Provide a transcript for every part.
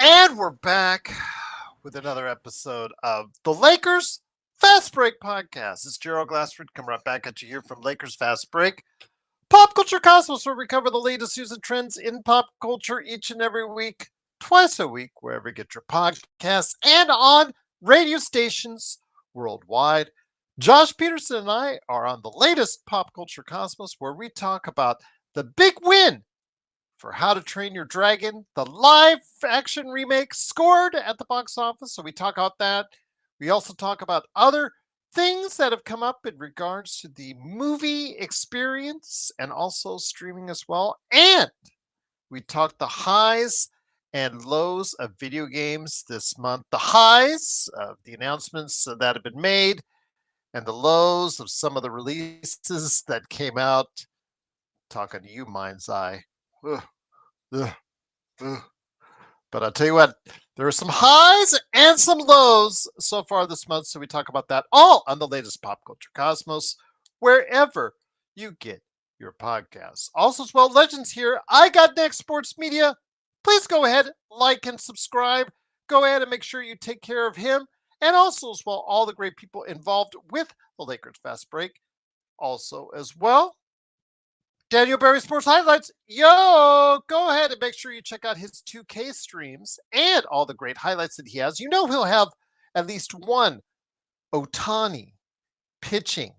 And we're back with another episode of the Lakers Fast Break Podcast. It's Gerald Glassford coming right back at you here from Lakers Fast Break. Pop Culture Cosmos, where we cover the latest news and trends in pop culture each and every week, twice a week, wherever you get your podcasts, and on radio stations worldwide. Josh Peterson and I are on the latest Pop Culture Cosmos, where we talk about the big win for How to Train Your Dragon, the live action remake scored at the box office. So we talk about that. We also talk about other things that have come up in regards to the movie experience and also streaming as well. And we talk the highs and lows of video games this month. The highs of the announcements that have been made, and the lows of some of the releases that came out. Talking to you, Mind's Eye. Ugh. Ugh, ugh. But I'll tell you what, there are some highs and some lows so far this month. So we talk about that all on the latest Pop Culture Cosmos, wherever you get your podcasts. Also, as well, Legends here. I Got Next Sports Media. Please go ahead, like and subscribe. Go ahead and make sure you take care of him. And also, as well, all the great people involved with the Lakers Fast Break. Also, as well, Daniel Barry Sports Highlights. Yo, go ahead and make sure you check out his 2K streams and all the great highlights that he has. You know he'll have at least one Otani pitching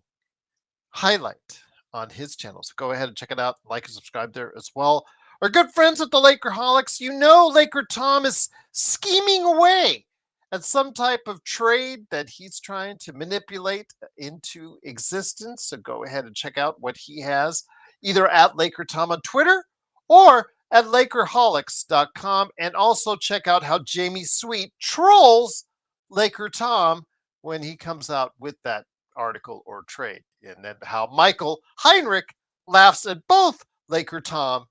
highlight on his channel. So go ahead and check it out. Like and subscribe there as well. Our good friends at the Lakerholics. You know Laker Tom is scheming away at some type of trade that he's trying to manipulate into existence. So go ahead and check out what he has, either at Laker Tom on Twitter or at Lakerholics.com. And also check out how Jamie Sweet trolls Laker Tom when he comes out with that article or trade. And then how Michael Heinrich laughs at both Laker Tom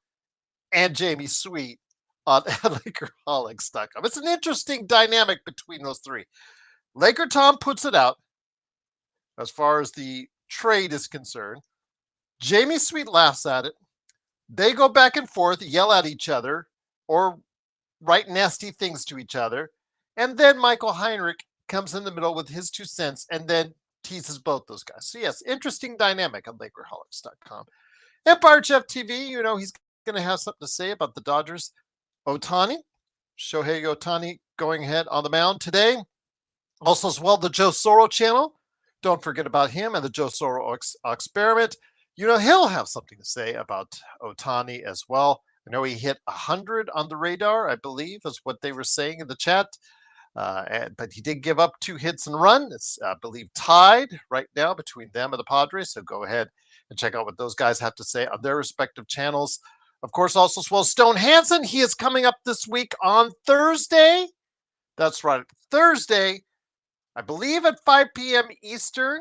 and Jamie Sweet on Lakerholics.com. It's an interesting dynamic between those three. Laker Tom puts it out as far as the trade is concerned. Jamie Sweet laughs at it. They go back and forth, yell at each other, or write nasty things to each other. And then Michael Heinrich comes in the middle with his 2 cents and then teases both those guys. So, yes, interesting dynamic on Lakerholics.com. Empire Jeff TV, you know, he's going to have something to say about the Dodgers. Otani, Shohei Otani going ahead on the mound today. Also, as well, the Joe Soro channel. Don't forget about him and the Joe Soro experiment. You know, he'll have something to say about Otani as well. I know he hit 100 on the radar, I believe, is what they were saying in the chat. But he did give up 2 hits and run. It's, I believe, tied right now between them and the Padres. So go ahead and check out what those guys have to say on their respective channels. Of course, also as well, Stone Hansen. He is coming up this week on Thursday. That's right, Thursday, I believe at 5 p.m. Eastern,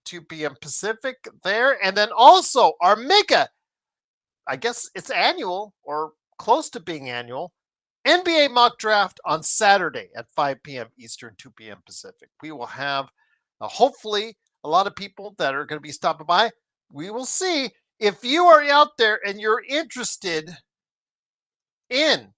2 p.m. Pacific there. And then also our mega, I guess it's annual or close to being annual, NBA mock draft on Saturday at 5 p.m. Eastern, 2 p.m. Pacific. We will have hopefully a lot of people that are going to be stopping by. We will see. If you are out there and you're interested in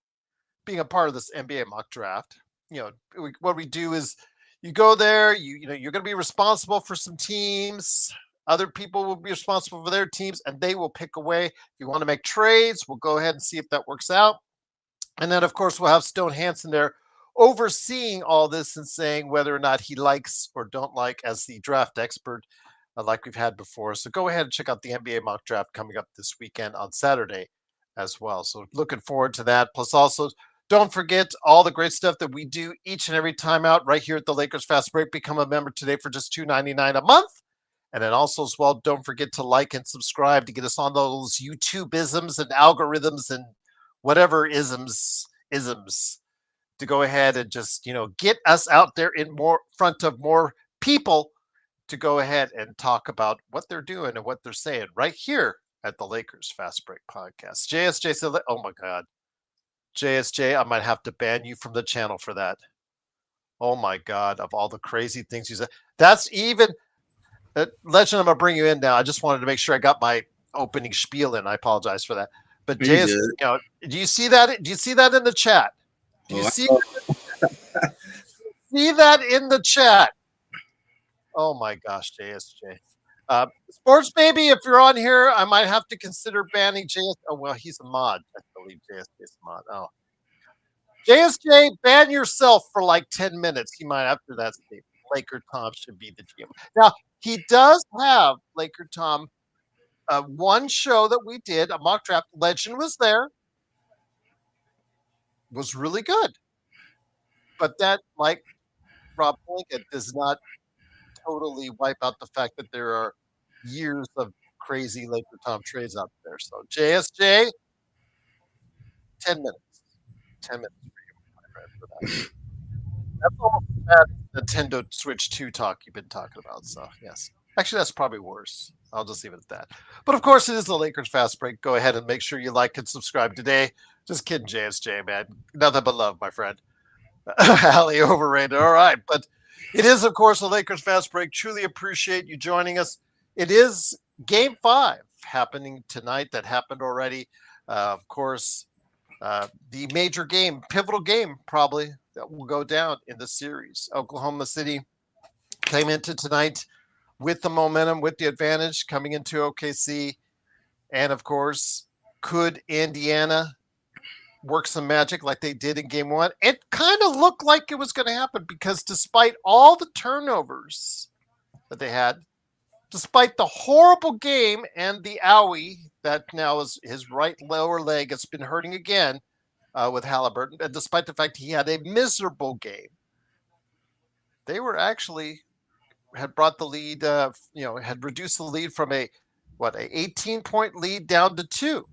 being a part of this NBA mock draft, you know, what we do is you go there, you know, you're going to be responsible for some teams. Other people will be responsible for their teams, and they will pick away. If you want to make trades, we'll go ahead and see if that works out. And then, of course, we'll have Stone Hansen there overseeing all this and saying whether or not he likes or don't like as the draft expert like we've had before. So go ahead and check out the NBA mock draft coming up this weekend on Saturday as well. So looking forward to that. Plus also, don't forget all the great stuff that we do each and every time out right here at the Lakers Fast Break. Become a member today for just $2.99 a month. And then also as well, don't forget to like and subscribe to get us on those YouTube isms and algorithms and whatever isms to go ahead and just, you know, get us out there in more front of more people to go ahead and talk about what they're doing and what they're saying right here at the Lakers Fast Break Podcast. JSJ said, oh my God. JSJ, I might have to ban you from the channel for that. Oh my God, of all the crazy things you said. That's even, Legend, I'm going to bring you in now. I just wanted to make sure I got my opening spiel in. I apologize for that. But JSJ, you know, do you see that? Do you see that in the chat? Do you Oh, see that in the chat? Oh my gosh, JSJ. Sports baby, if you're on here, I might have to consider banning JS. Oh well, he's a mod. I believe JSJ is a mod. Oh, JSJ, ban yourself for like 10 minutes. He might after that statement. Laker Tom should be the GM. Now he does have Laker Tom. One show that we did, a mock draft. Legend was there, was really good, but that, like Rob Blanket, does not totally wipe out the fact that there are years of crazy Laker Tom trades out there. So JSJ, 10 minutes, 10 minutes for you, my friend, for that. That's almost as bad as Nintendo Switch 2 talk you've been talking about. So yes, actually that's probably worse. I'll just leave it at that. But of course, it is the Lakers fast break. Go ahead and make sure you like and subscribe today. Just kidding, JSJ, man. Nothing but love, my friend. Allie overrated. All right. But it is, of course, the Lakers fast break. Truly appreciate you joining us. It is game 5 happening tonight. That happened already. Of course, the major game, pivotal game, probably that will go down in the series. Oklahoma City came into tonight with the momentum, with the advantage coming into OKC. And of course, could Indiana work some magic like they did in game 1? It kind of looked like it was going to happen because despite all the turnovers that they had, despite the horrible game and the owie that now is his right lower leg, it's been hurting again with Halliburton, and despite the fact he had a miserable game, they were actually had brought the lead, had reduced the lead from a 18-point lead down to 2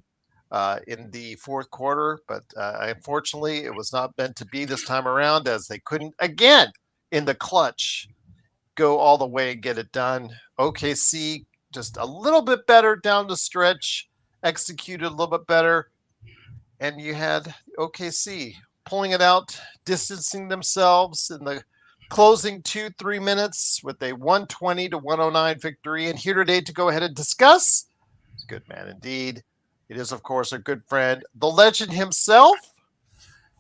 in the fourth quarter. But unfortunately, it was not meant to be this time around, as they couldn't again in the clutch go all the way and get it done. OKC just a little bit better down the stretch, executed a little bit better, and you had OKC pulling it out, distancing themselves in the closing 2-3 minutes with a 120-109 victory. And here today to go ahead and discuss, it's a good man indeed. It is, of course, a good friend, the legend himself.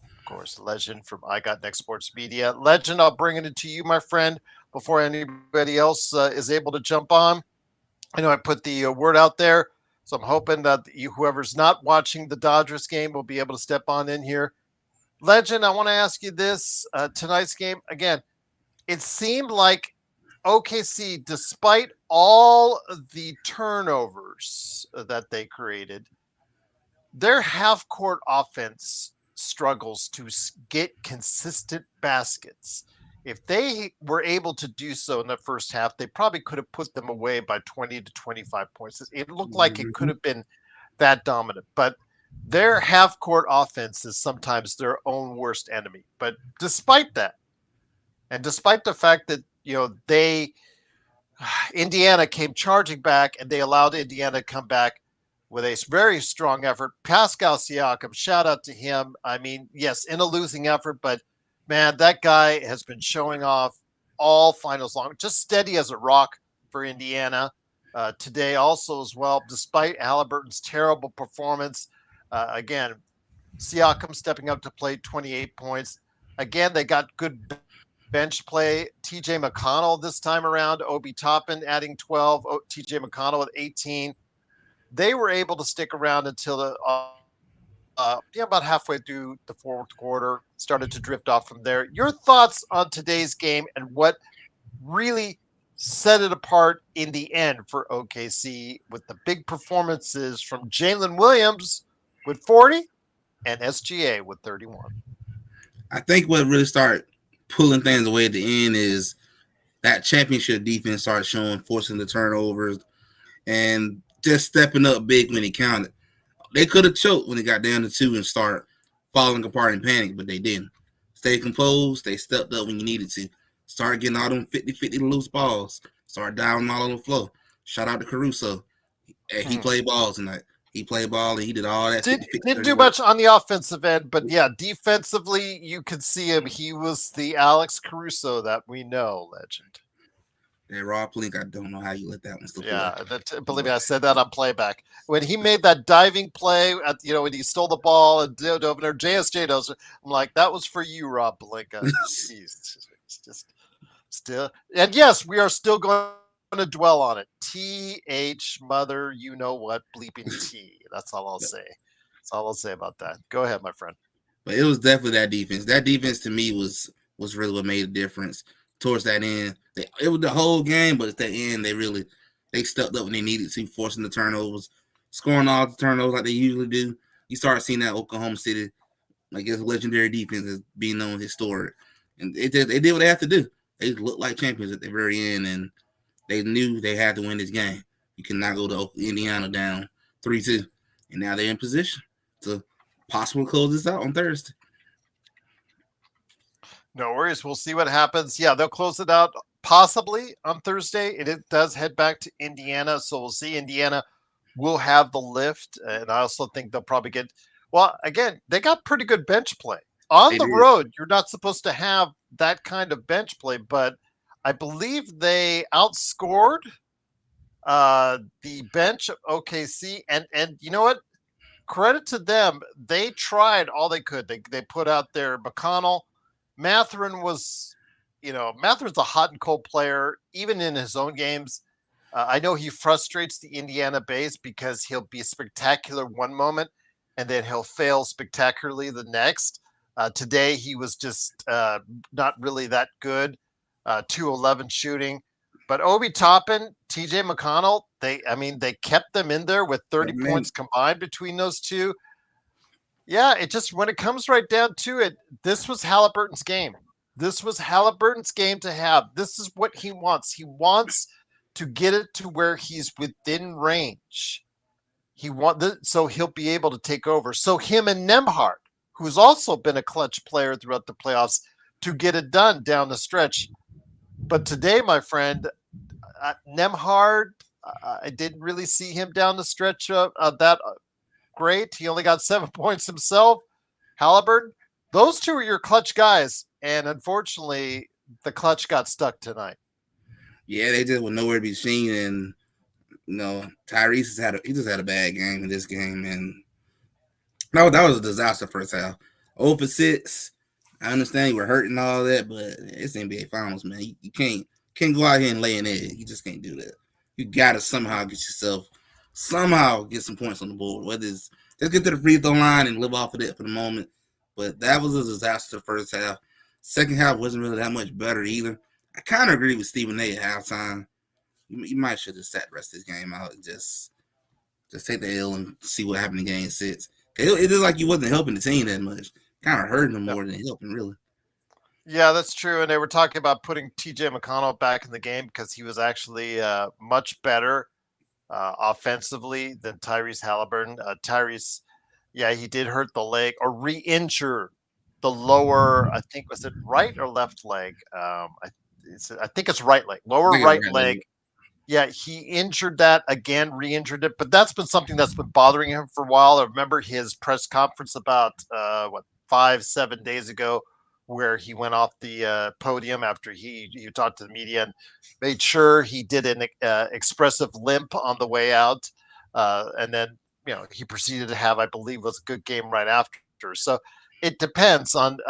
Of course, the legend from I Got Next Sports Media. Legend, I'll bring it to you, my friend, before anybody else is able to jump on. I know I put the word out there, so I'm hoping that whoever's not watching the Dodgers game will be able to step on in here. Legend, I want to ask you this. Tonight's game, again, it seemed like OKC, despite all the turnovers that they created, their half court offense struggles to get consistent baskets. If they were able to do so in the first half, they probably could have put them away by 20 to 25 points. It looked like it could have been that dominant, but their half court offense is sometimes their own worst enemy. But despite that, and despite the fact that, Indiana came charging back and they allowed Indiana to come back with a very strong effort. Pascal Siakam, shout out to him. I mean, yes, in a losing effort, but man, that guy has been showing off all finals long, just steady as a rock for Indiana today also as well, despite Halliburton's terrible performance. Again, Siakam stepping up to play 28 points. Again, they got good bench play. TJ McConnell this time around, Obi Toppin adding 12, TJ McConnell with 18. They were able to stick around until about halfway through the fourth quarter, started to drift off from there. Your thoughts on today's game and what really set it apart in the end for OKC with the big performances from Jalen Williams with 40 and SGA with 31. I think what really started pulling things away at the end is that championship defense started showing, forcing the turnovers, and just stepping up big when it counted. They could have choked when it got down to 2 and start falling apart in panic, but they didn't. Stay composed. They stepped up when you needed to. Started getting all them 50-50 loose balls. Started diving all on the floor. Shout out to Caruso. He played ball tonight. He played ball and he did all that. Didn't do much on the offensive end, but yeah, defensively, you could see him. He was the Alex Caruso that we know, legend. That Rob Plink, I don't know how you let that one slip away. Yeah, believe me, I said that on playback. When he made that diving play at when he stole the ball and dove in there, JSJ knows. I'm like, that was for you, Rob Palinka. Jeez, it's just still, and yes, we are still going to dwell on it. TH mother, you know what? Bleeping T. That's all I'll but, say. That's all I'll say about that. Go ahead, my friend. but it was definitely that defense. That defense to me was really what made a difference towards that end. It was the whole game, but at the end they stepped up when they needed to, forcing the turnovers, scoring all the turnovers like they usually do. You start seeing that Oklahoma City, like its legendary defense is being known historic, and they did what they have to do. They looked like champions at the very end, and they knew they had to win this game. You cannot go to Indiana down 3-2, and now they're in position to possibly close this out on Thursday. No worries. We'll see what happens. Yeah, they'll close it out possibly on Thursday. It does head back to Indiana, so we'll see. Indiana will have the lift, and I also think they'll probably get. Well, again, they got pretty good bench play on They the did. road. You're not supposed to have that kind of bench play, but I believe they outscored the bench of OKC, and you know what? Credit to them. They tried all they could. They put out their McConnell. Matherin was, Matherin's a hot and cold player, even in his own games. I know he frustrates the Indiana base because he'll be spectacular one moment and then he'll fail spectacularly the next. Today, he was just not really that good, 211 shooting. But Obi Toppin, TJ McConnell, they kept them in there with 30 points combined between those two. Yeah, it just when it comes right down to it, this was Halliburton's game. This was Halliburton's game to have. This is what he wants. He wants to get it to where he's within range. So he'll be able to take over. So him and Nemhard, who's also been a clutch player throughout the playoffs, to get it done down the stretch. But today, my friend, Nemhard, I didn't really see him down the stretch of that great. He only got 7 points himself. Halliburton, those two are your clutch guys, and unfortunately, the clutch got stuck tonight. Yeah, they just were nowhere to be seen, and Tyrese he just had a bad game in this game, and that was a disaster first half. 0 for 6. I understand you were hurting all that, but it's NBA Finals, man. You can't go out here and lay an egg. You just can't do that. You gotta somehow get some points on the board. Whether it's just get to the free throw line and live off of it for the moment. But that was a disaster first half. Second half wasn't really that much better either. I kind of agree with Stephen A. at halftime. You might should have sat the rest of this game out and just take the L and see what happened in game 6. It is like you wasn't helping the team that much. Kind of hurting them more than helping, really. Yeah, that's true. And they were talking about putting TJ McConnell back in the game because he was actually much better offensively than Tyrese Halliburton. Tyrese, yeah, he did hurt the leg or re-injure the lower, I think, was it right or left leg? I think it's right leg, lower right leg. Yeah, he injured that again, re-injured it, but that's been something that's been bothering him for a while. I remember his press conference about 5-7 days ago, where he went off the podium after he talked to the media and made sure he did an expressive limp on the way out, and then he proceeded to have, I believe, was a good game right after. So it depends on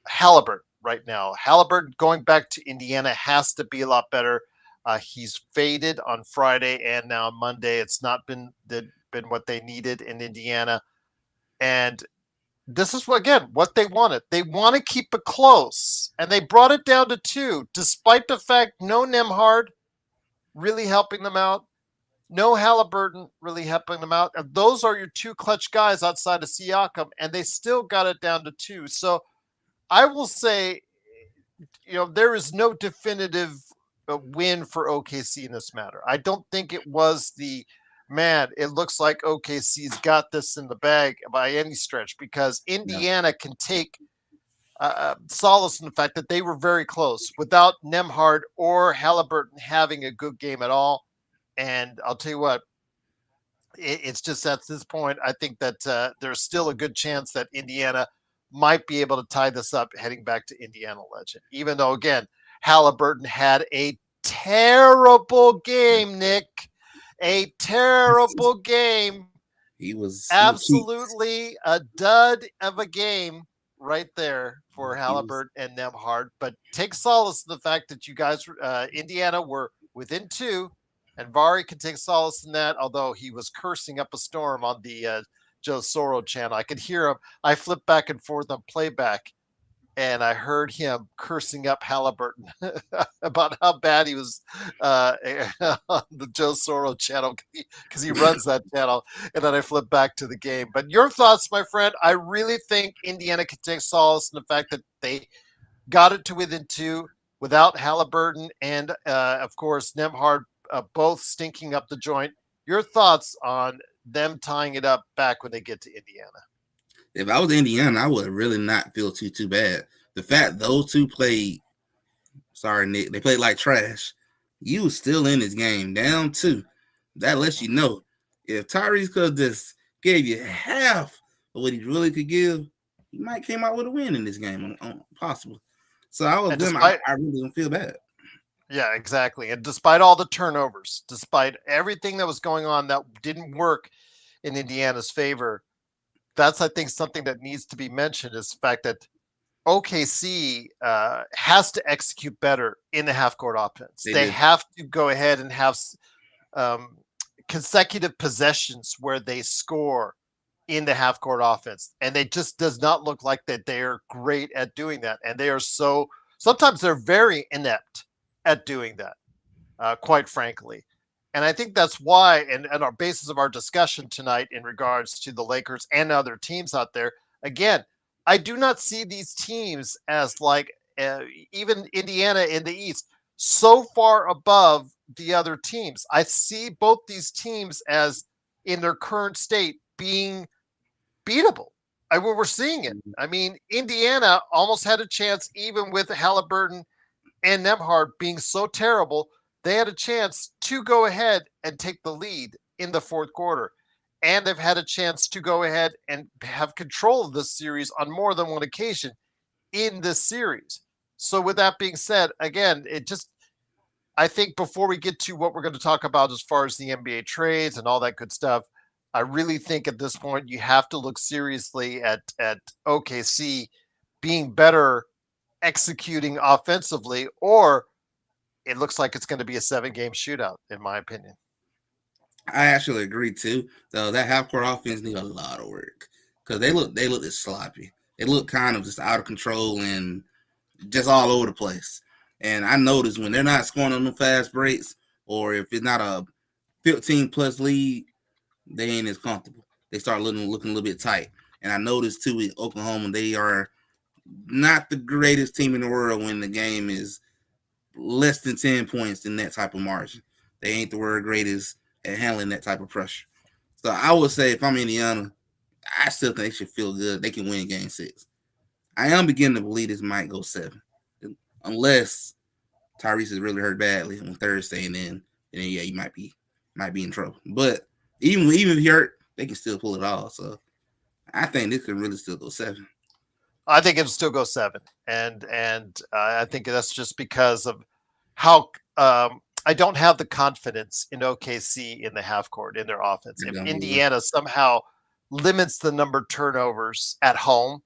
Halliburton right now. Halliburton going back to Indiana has to be a lot better. He's faded on Friday and now Monday. It's not been what they needed in Indiana. And this is what they wanted. They want to keep it close. And they brought it down to 2, despite the fact no Nemhard really helping them out. No Halliburton really helping them out. And those are your 2 clutch guys outside of Siakam. And they still got it down to 2. So I will say, there is no definitive win for OKC in this matter. I don't think it was it looks like OKC's got this in the bag by any stretch, because Indiana can take solace in the fact that they were very close without Nemhard or Halliburton having a good game at all. And I'll tell you what, it's just at this point, I think that there's still a good chance that Indiana might be able to tie this up heading back to Indiana Legend, even though, again, Halliburton had a terrible game, Nick. A terrible game. He was cheap. Absolutely a dud of a game right there for He was Halliburton and Nemhard. But take solace in the fact that you guys, Indiana, were within two, and Vari can take solace in that. Although he was cursing up a storm on the Joe Soro channel, I could hear him. I flipped back and forth on playback, and I heard him cursing up Halliburton about how bad he was on the Joe Soro channel because he runs that channel. And then I flipped back to the game. But your thoughts, my friend? I really think Indiana can take solace in the fact that they got it to within two without Halliburton and, of course, Nemhard both stinking up the joint. Your thoughts on them tying it up back when they get to Indiana? if I was Indiana, I would really not feel too bad. The fact those two played, sorry Nick, they played like trash. You was still in this game, down two. That lets you know if Tyrese could just gave you half of what he really could give, he might came out with a win in this game, possible. So I was And them. despite I really don't feel bad. Yeah, exactly. And despite all the turnovers, despite everything that was going on that didn't work in Indiana's favor, that's, I think, something that needs to be mentioned is the fact that OKC has to execute better in the half court offense. They They do. have to go ahead and have um, consecutive possessions where they score in the half court offense. And it just does not look like that they're great at doing that. And they are sometimes they're very inept at doing that, quite frankly. And I think that's why, and our basis of our discussion tonight in regards to the Lakers and other teams out there, again, I do not see these teams as like even Indiana in the East so far above the other teams. I see both these teams as in their current state being beatable. We're seeing it. I mean, Indiana almost had a chance, even with Halliburton and Nemhard being so terrible, they had a chance to go ahead and take the lead in the fourth quarter. And they've had a chance to go ahead and have control of this series on more than one occasion in this series. So, with that being said, again, I think before we get to what we're going to talk about as far as the NBA trades and all that good stuff, I really think at this point you have to look seriously at OKC being better executing offensively, or it looks like it's going to be a 7-game shootout, in my opinion. I actually agree too. Though that half court offense need a lot of work because they look sloppy. They look kind of just out of control and just all over the place. And I noticed when they're not scoring on the fast breaks, or if it's not a 15 plus lead, they ain't as comfortable. They start looking a little bit tight. And I noticed too with Oklahoma, they are not the greatest team in the world when the game is less than 10 points in that type of margin. They ain't the world greatest at handling that type of pressure. So I would say if I'm Indiana, I still think they should feel good. They can win game 6. I am beginning to believe this might go 7. Unless Tyrese is really hurt badly on Thursday, and then yeah, he might be in trouble. But even if he hurt, they can still pull it off. So I think this can really still go 7. I think it'll still go 7, and I think that's just because of how I don't have the confidence in OKC in the half court in their offense. If Indiana somehow limits the number of turnovers at home,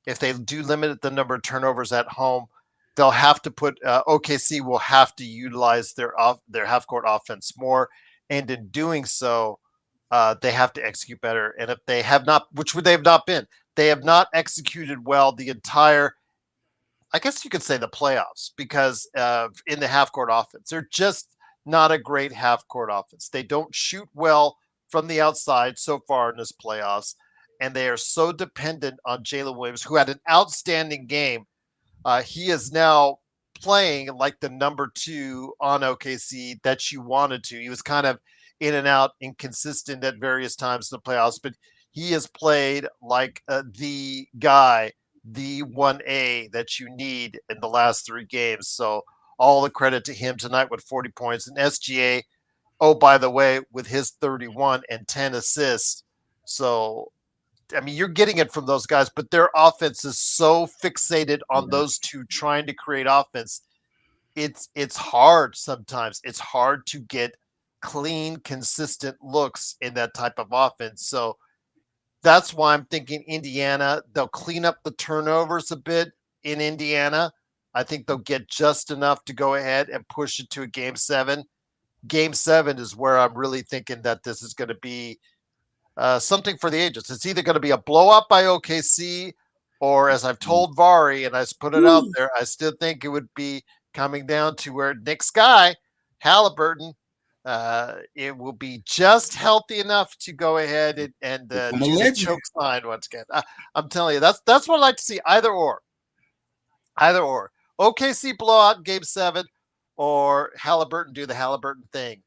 if they do limit the number of turnovers at home, they'll have to put OKC will have to utilize their half court offense more, and in doing so, they have to execute better. And if they have not, which would they have not been, they have not executed well the entire, I guess you could say, the playoffs, because in the half court offense, they're just not a great half court offense. They don't shoot well from the outside so far in this playoffs, and they are so dependent on Jalen Williams, who had an outstanding game. He is now playing like the number 2 on OKC that you wanted to. He was kind of in and out, inconsistent at various times in the playoffs, but he has played like the guy, the 1A that you need in the last 3 games. So all the credit to him tonight with 40 points. And SGA, oh, by the way, with his 31 and 10 assists. So, I mean, you're getting it from those guys, but their offense is so fixated on those two trying to create offense. it's hard sometimes. It's hard to get clean, consistent looks in that type of offense. So that's why I'm thinking Indiana, they'll clean up the turnovers a bit in Indiana. I think they'll get just enough to go ahead and push it to a game seven. Game seven is where I'm really thinking that this is going to be something for the ages. It's either going to be a blowout by OKC, or as I've told Vari, and I put it out Woo. there, I still think it would be coming down to where Nick's guy, Halliburton, it will be just healthy enough to go ahead and Become a do the legend. choke sign once again. I'm telling you, that's what I like to see. Either or. OKC blowout in game seven, or Halliburton do the Halliburton thing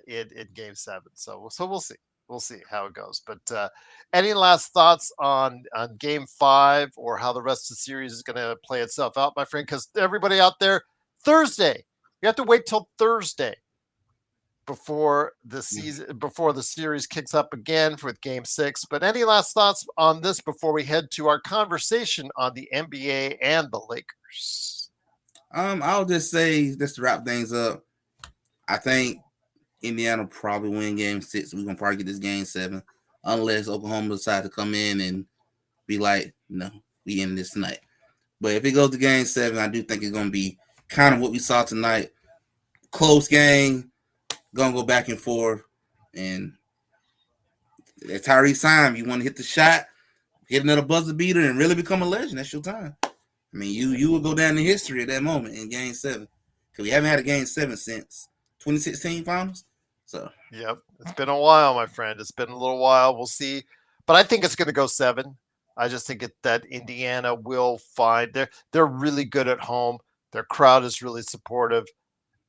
in game seven. So we'll see. We'll see how it goes. But any last thoughts on game five, or how the rest of the series is going to play itself out, my friend? Because everybody out there, Thursday, you have to wait till Thursday before the series kicks up again with game six. But any last thoughts on this before we head to our conversation on the NBA and the Lakers? I'll just say, just to wrap things up, I think Indiana will probably win game six. We're gonna probably get this game seven, unless Oklahoma decide to come in and be like, no, we in this tonight. But if it goes to game seven, I do think it's gonna be kind of what we saw tonight. Close game, gonna go back and forth. And at Tyrese time, you want to hit the shot, hit another buzzer beater, and really become a legend. That's your time. I mean, you will go down in history at that moment in game seven. Because we haven't had a game seven since 2016 finals. So Yep, it's been a while, my friend. It's been a little while. We'll see, but I think it's going to go seven. I just think that Indiana will find they're really good at home. Their crowd is really supportive,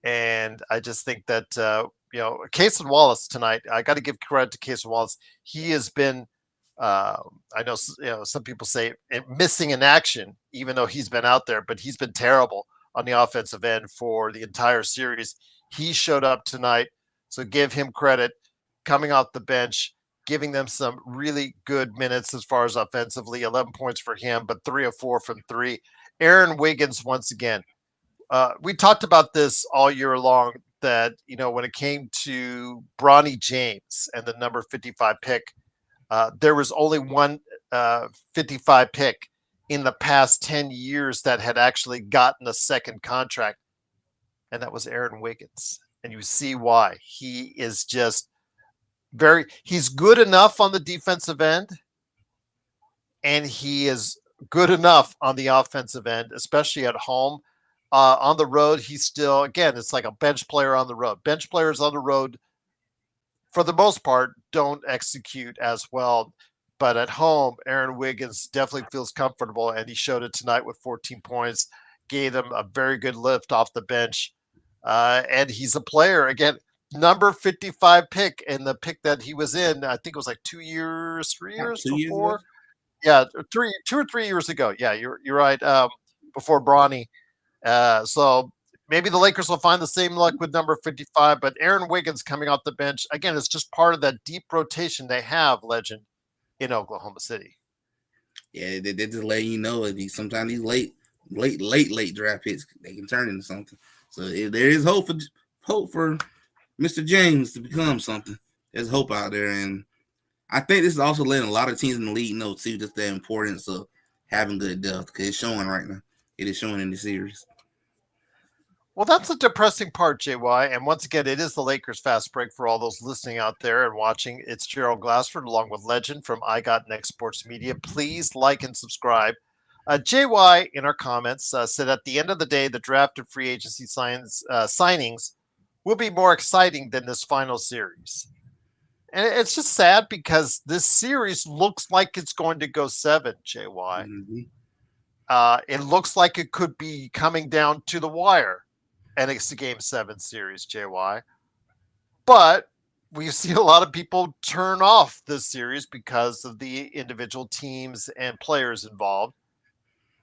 and I just think that Cason Wallace tonight. I got to give credit to Cason Wallace. He has been. I know, some people say missing in action, even though he's been out there, but he's been terrible on the offensive end for the entire series. He showed up tonight, so give him credit coming off the bench, giving them some really good minutes as far as offensively. 11 points for him, but 3 of 4 from three. Aaron Wiggins once again. We talked about this all year long, that when it came to Bronny James and the number 55 pick, there was only one 55 pick in the past 10 years that had actually gotten a second contract, and that was Aaron Wiggins. And you see why. He is just he's good enough on the defensive end, and he is good enough on the offensive end, especially at home. On the road, he's still, again, it's like a bench player on the road. Bench players on the road, for the most part, don't execute as well. But at home, Aaron Wiggins definitely feels comfortable, and he showed it tonight with 14 points, gave them a very good lift off the bench. And he's a player, again, number 55 pick, and the pick that he was in, I think it was like 2 years, 3 years 2 years ago. before. Yeah, 2 or 3 years ago. Yeah, you're right. Before Bronny. So maybe the Lakers will find the same luck with number 55, but Aaron Wiggins coming off the bench, again, it's just part of that deep rotation they have, legend, in Oklahoma City. Yeah, they just letting you know that sometimes these late draft picks, they can turn into something. So there is hope for Mr. James to become something. There's hope out there, and I think this is also letting a lot of teams in the league know too, just the importance of having good depth, because it's showing right now. It is showing in the series. Well, that's a depressing part, JY. And once again, it is the Lakers Fast Break for all those listening out there and watching. It's Gerald Glassford along with Legend from I Got Next Sports Media. Please like and subscribe. JY in our comments said at the end of the day, the draft and free agency signings will be more exciting than this final series. And it's just sad because this series looks like it's going to go 7, JY. Mm-hmm. It looks like it could be coming down to the wire. And it's a game 7 series, JY. But we've seen a lot of people turn off this series because of the individual teams and players involved.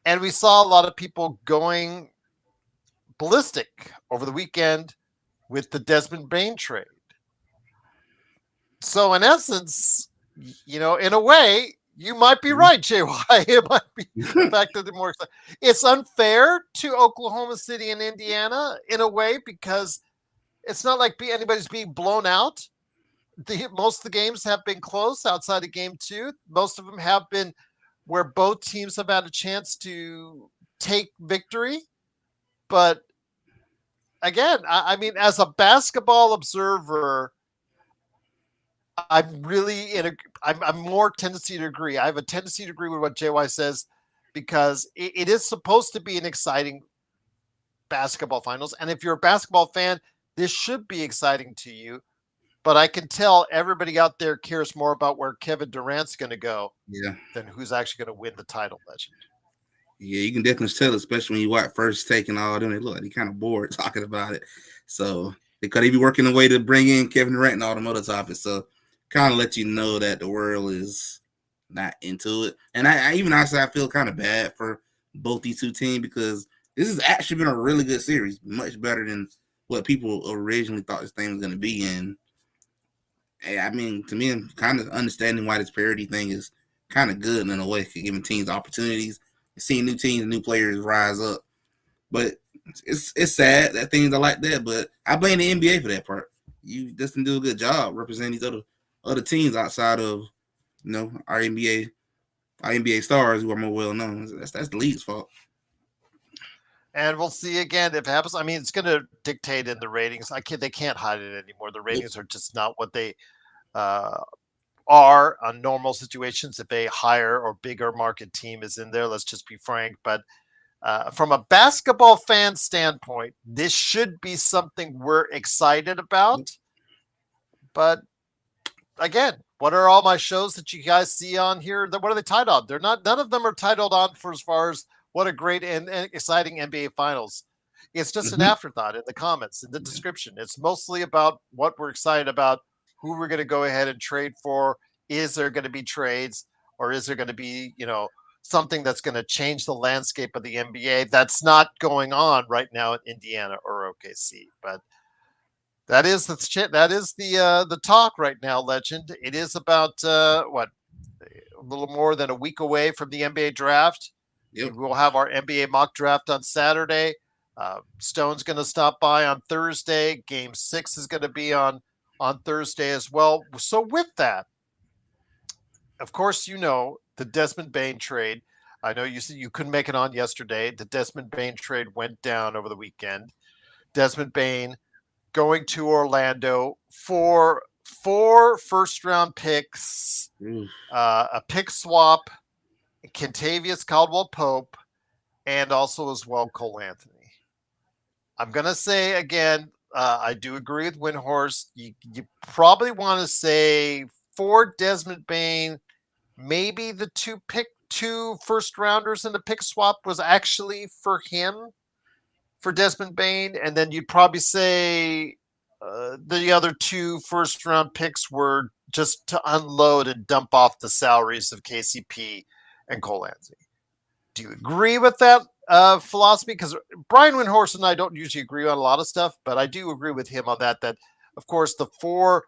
And we saw a lot of people going ballistic over the weekend with the Desmond Bane trade. So in essence, in a way, You might be right, JY. It might be the fact that they're more excited. It's unfair to Oklahoma City and Indiana in a way because it's not like anybody's being blown out. Most of the games have been close outside of game two. Most of them have been where both teams have had a chance to take victory. But again, I mean, as a basketball observer, I'm really I'm more tendency to agree. I have a tendency to agree with what JY says because it is supposed to be an exciting basketball finals. And if you're a basketball fan, this should be exciting to you. But I can tell everybody out there cares more about where Kevin Durant's going to go Yeah. than who's actually going to win the title, Legend. Yeah, you can definitely tell, especially when you watch First Take and all them. They look like they kind of bored talking about it. So because they be working a way to bring in Kevin Durant and all them other topics. So kind of let you know that the world is not into it. And I even honestly I feel kind of bad for both these two teams because this has actually been a really good series, much better than what people originally thought this thing was going to be. And I mean, to me, I'm kind of understanding why this parity thing is kind of good in a way, giving teams opportunities, seeing new teams and new players rise up. But it's sad that things are like that. But I blame the NBA for that part. You just didn't do a good job representing these other teams outside of our NBA stars who are more well known. That's the league's fault. And we'll see again if it happens. I mean, it's going to dictate in the ratings. They can't hide it anymore. The ratings are just not what they uh, are on normal situations. If a higher or bigger market team is in there, let's just be frank. But from a basketball fan standpoint, this should be something we're excited about. But again, what are all my shows that you guys see on here? What are they titled on? They're not. None of them are titled on for as far as what a great and exciting NBA Finals. It's just an afterthought in the comments, in the description. It's mostly about what we're excited about, who we're going to go ahead and trade for. Is there going to be trades, or is there going to be, something that's going to change the landscape of the NBA? That's not going on right now in Indiana or OKC, but that is the talk right now, Legend. It is about what, a little more than a week away from the NBA draft. Yep. We'll have our NBA mock draft on Saturday. Stone's going to stop by on Thursday. Game 6 is going to be on Thursday as well. So with that, of course, the Desmond Bane trade. I know you said you couldn't make it on yesterday. The Desmond Bane trade went down over the weekend. Desmond Bane going to Orlando for 4 first-round picks, a pick swap, Kentavious Caldwell-Pope, and also as well Cole Anthony. I'm going to say again, I do agree with Windhorst. You probably want to say for Desmond Bane, maybe the two first rounders in the pick swap was actually for him, for Desmond Bane, and then you'd probably say the other 2 first round picks were just to unload and dump off the salaries of KCP and Cole Anthony. Do you agree with that philosophy? Because Brian Windhorst and I don't usually agree on a lot of stuff, but I do agree with him on that. That of course the 4.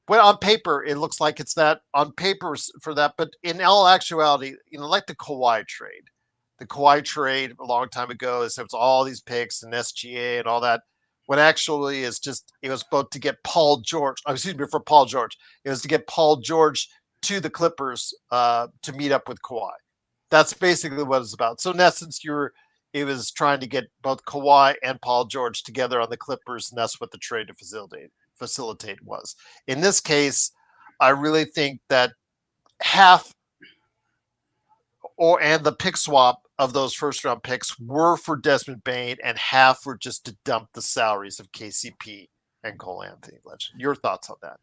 Well, on paper, it looks like it's that on paper for that, but in all actuality, like the Kawhi trade. The Kawhi trade a long time ago is it was all these picks and SGA and all that. When actually it was both to get Paul George. For Paul George. It was to get Paul George to the Clippers to meet up with Kawhi. That's basically what it's about. So in essence, it was trying to get both Kawhi and Paul George together on the Clippers, and that's what the trade to facilitate was. In this case, I really think that half and the pick swap of those first round picks were for Desmond Bane, and half were just to dump the salaries of KCP and Cole Anthony. Legend, your thoughts on that?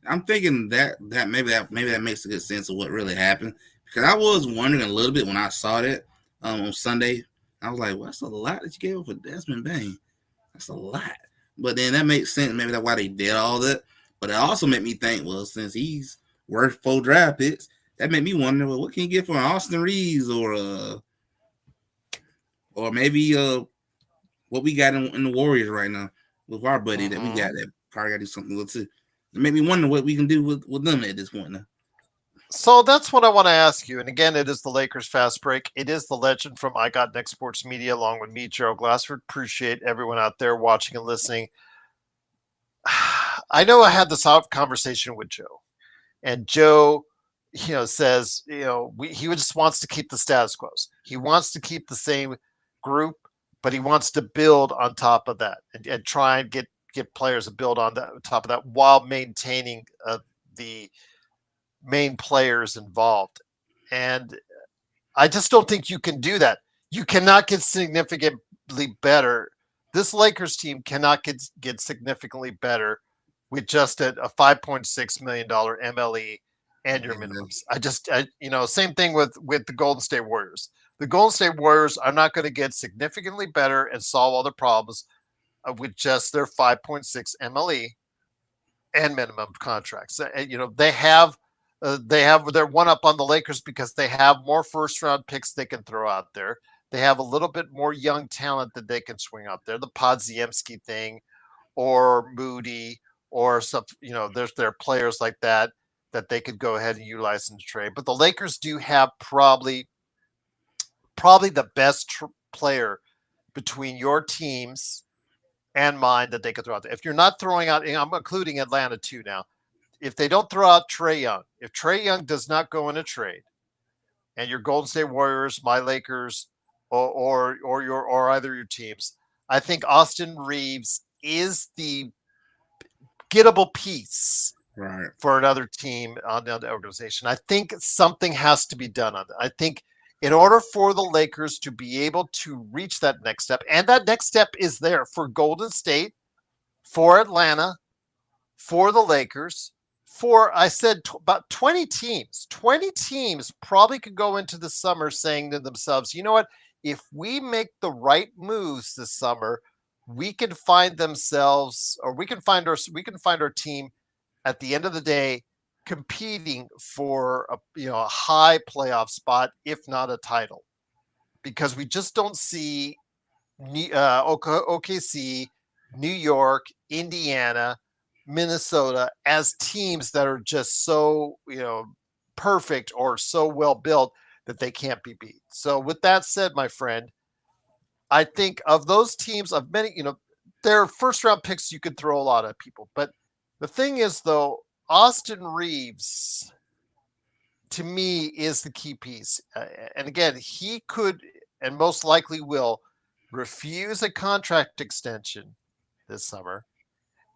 I'm thinking that maybe that makes a good sense of what really happened, because I was wondering a little bit when I saw that on Sunday. I was like, well, that's a lot that you gave up for Desmond Bane. That's a lot. But then that makes sense. Maybe that's why they did all that. But it also made me think, well, since he's worth 4 draft picks, that made me wonder, well, what can you get for an Austin Reaves or maybe what we got in the Warriors right now with our buddy that we got that probably got to do something with too. It made me wonder what we can do with them at this point now. So that's what I want to ask you. And again, it is the Lakers fast break. It is the legend from I Got Next Sports Media, along with me, Gerald Glassford. Appreciate everyone out there watching and listening. I know I had this conversation with Joe, and Joe, says, he just wants to keep the status quo. He wants to keep the same group, but he wants to build on top of that and try and get players to build on that top of that while maintaining the main players involved. And I just don't think you can do that. You cannot get significantly better. This Lakers team cannot get significantly better with just a $5.6 million MLE and your Amen. minimums. Same thing with the Golden State Warriors. The Golden State Warriors are not going to get significantly better and solve all the problems with just their 5.6 MLE and minimum contracts. They have their one up on the Lakers because they have more first round picks they can throw out there. They have a little bit more young talent that they can swing out there. The Podziemski thing, or Moody, or some, there are players like that they could go ahead and utilize in the trade. But the Lakers do have probably the best player between your teams and mine that they could throw out there. If you're not throwing out, and I'm including Atlanta too now. If they don't throw out Trae Young, if Trae Young does not go in a trade, and your Golden State Warriors, my Lakers, or either your teams, I think Austin Reaves is the gettable piece Right. for another team on the organization. I think something has to be done on that. I think in order for the Lakers to be able to reach that next step, and that next step is there for Golden State, for Atlanta, for the Lakers, for I said about 20 teams. 20 teams probably could go into the summer saying to themselves, you know what? If we make the right moves this summer, we can find themselves, or we can find our team at the end of the day competing for a high playoff spot, if not a title, because we just don't see OKC, New York, Indiana, Minnesota as teams that are just so perfect or so well built that they can't be beat. So with that said, my friend, I think of those teams, of many, their first round picks, you could throw a lot at people. But the thing is, though, Austin Reaves to me is the key piece. And again, he could and most likely will refuse a contract extension this summer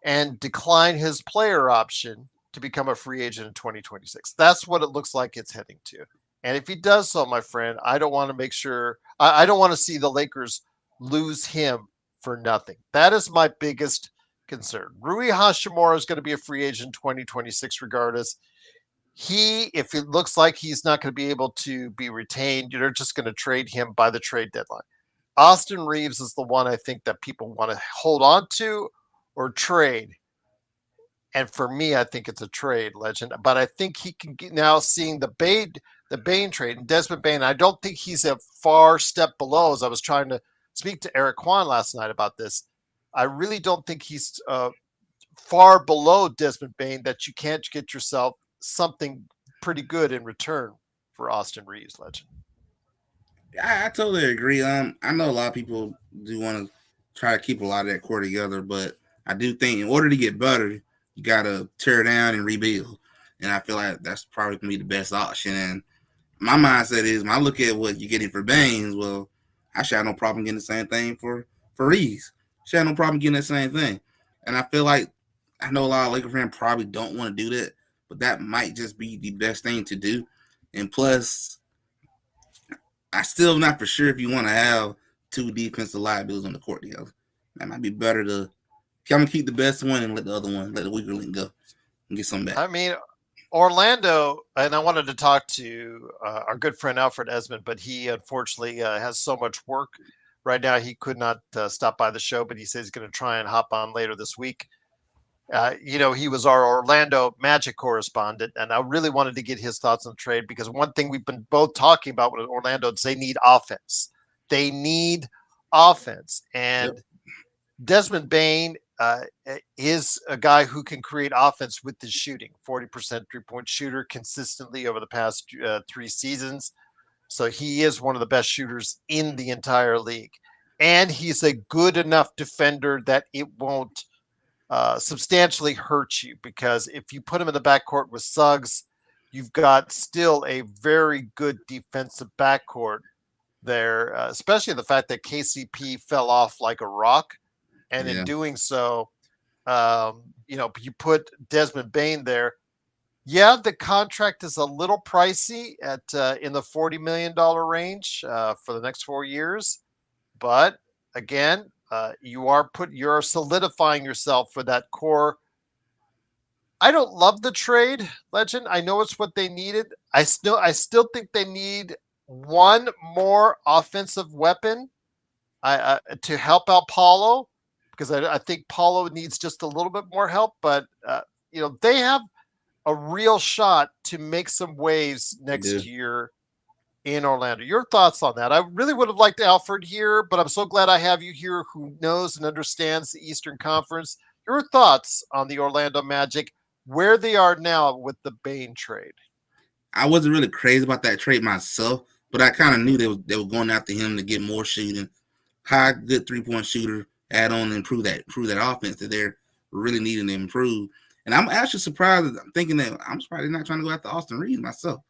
and decline his player option to become a free agent in 2026. That's what it looks like it's heading to. And if he does so, my friend, I don't want to make sure, I don't want to see the Lakers lose him for nothing. That is my biggest concern. Rui Hachimura is going to be a free agent in 2026 regardless. If it looks like he's not going to be able to be retained, you're just going to trade him by the trade deadline. Austin Reaves is the one I think that people want to hold on to or trade. And for me, I think it's a trade, Legend. But I think he can get now, seeing the Bane trade, and Desmond Bane, I don't think he's a far step below. As I was trying to speak to Eric Kwan last night about this, I really don't think he's far below Desmond Bane that you can't get yourself something pretty good in return for Austin Reaves, Legend. I totally agree. I know a lot of people do want to try to keep a lot of that core together, but I do think in order to get better, you gotta tear down and rebuild. And I feel like that's probably gonna be the best option. And my mindset is when I look at what you're getting for Baines, well, I should have no problem getting the same thing for Reeves. Should have no problem getting the same thing. And I feel like I know a lot of Laker fans probably don't want to do that, but that might just be the best thing to do. And plus, I still not for sure if you want to have two defensive liabilities on the court together. That might be better to I'm gonna keep the best one and let the other one, let the weaker link go and get some back. I mean, Orlando, and I wanted to talk to our good friend Alfred Esmond, but he unfortunately has so much work right now he could not stop by the show. But he says he's going to try and hop on later this week. He was our Orlando Magic correspondent, and I really wanted to get his thoughts on the trade because one thing we've been both talking about with Orlando is they need offense. They need offense, Yep. and Desmond Bane is a guy who can create offense with his shooting. 40% 3-point shooter consistently over the past 3 seasons. So he is one of the best shooters in the entire league. And he's a good enough defender that it won't substantially hurt you, because if you put him in the backcourt with Suggs, you've got still a very good defensive backcourt there, especially the fact that KCP fell off like a rock. And in Yeah, doing so, you put Desmond Bane there. Yeah, the contract is a little pricey at in the $40 million range for the next 4 years, but again, you're solidifying yourself for that core. I don't love the trade, Legend. I know it's what they needed. I still think they need one more offensive weapon to help out Paulo, because I think Paulo needs just a little bit more help. But they have a real shot to make some waves they next do. year in Orlando. Your thoughts on that? I really would have liked Alfred here, but I'm so glad I have you here who knows and understands the Eastern Conference. Your thoughts on the Orlando Magic, where they are now with the Bane trade? I wasn't really crazy about that trade myself, but I kind of knew they were going after him to get more shooting, high good 3-point shooter, add on and improve that offense that they're really needing to improve. And I'm actually surprised. I'm thinking that I'm surprised they're not trying to go after Austin Reeves myself.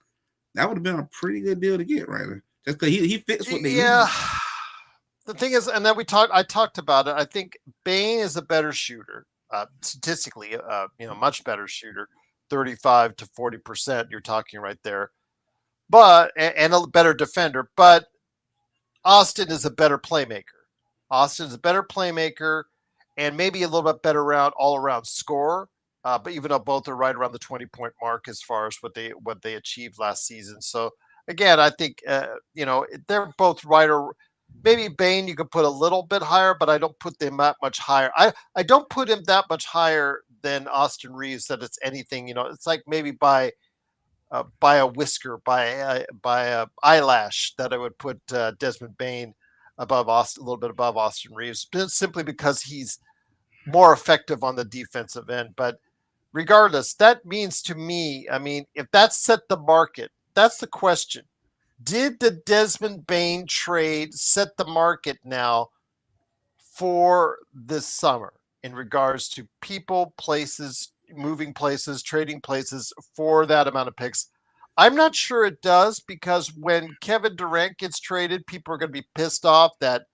That would have been a pretty good deal to get right there, just because he fits what they Yeah. need. The thing is, and then I talked about it. I think Bane is a better shooter, statistically, much better shooter, 35 to 40%. You're talking right there, but and a better defender. But Austin is a better playmaker. Austin's a better playmaker, and maybe a little bit better all around scorer. But even though both are right around the 20-point mark as far as what they achieved last season. So again, I think they're both right, or maybe Bane you could put a little bit higher, but I don't put them that much higher. I don't put him that much higher than Austin Reeves. That it's anything. It's like maybe by a whisker, by a eyelash, that I would put Desmond Bane above Austin, a little bit above Austin Reeves, simply because he's more effective on the defensive end. But regardless, that means to me, I mean, if that set the market, that's the question. Did the Desmond Bane trade set the market now for this summer in regards to people, places, moving places, trading places for that amount of picks? I'm not sure it does, because when Kevin Durant gets traded, people are going to be pissed off that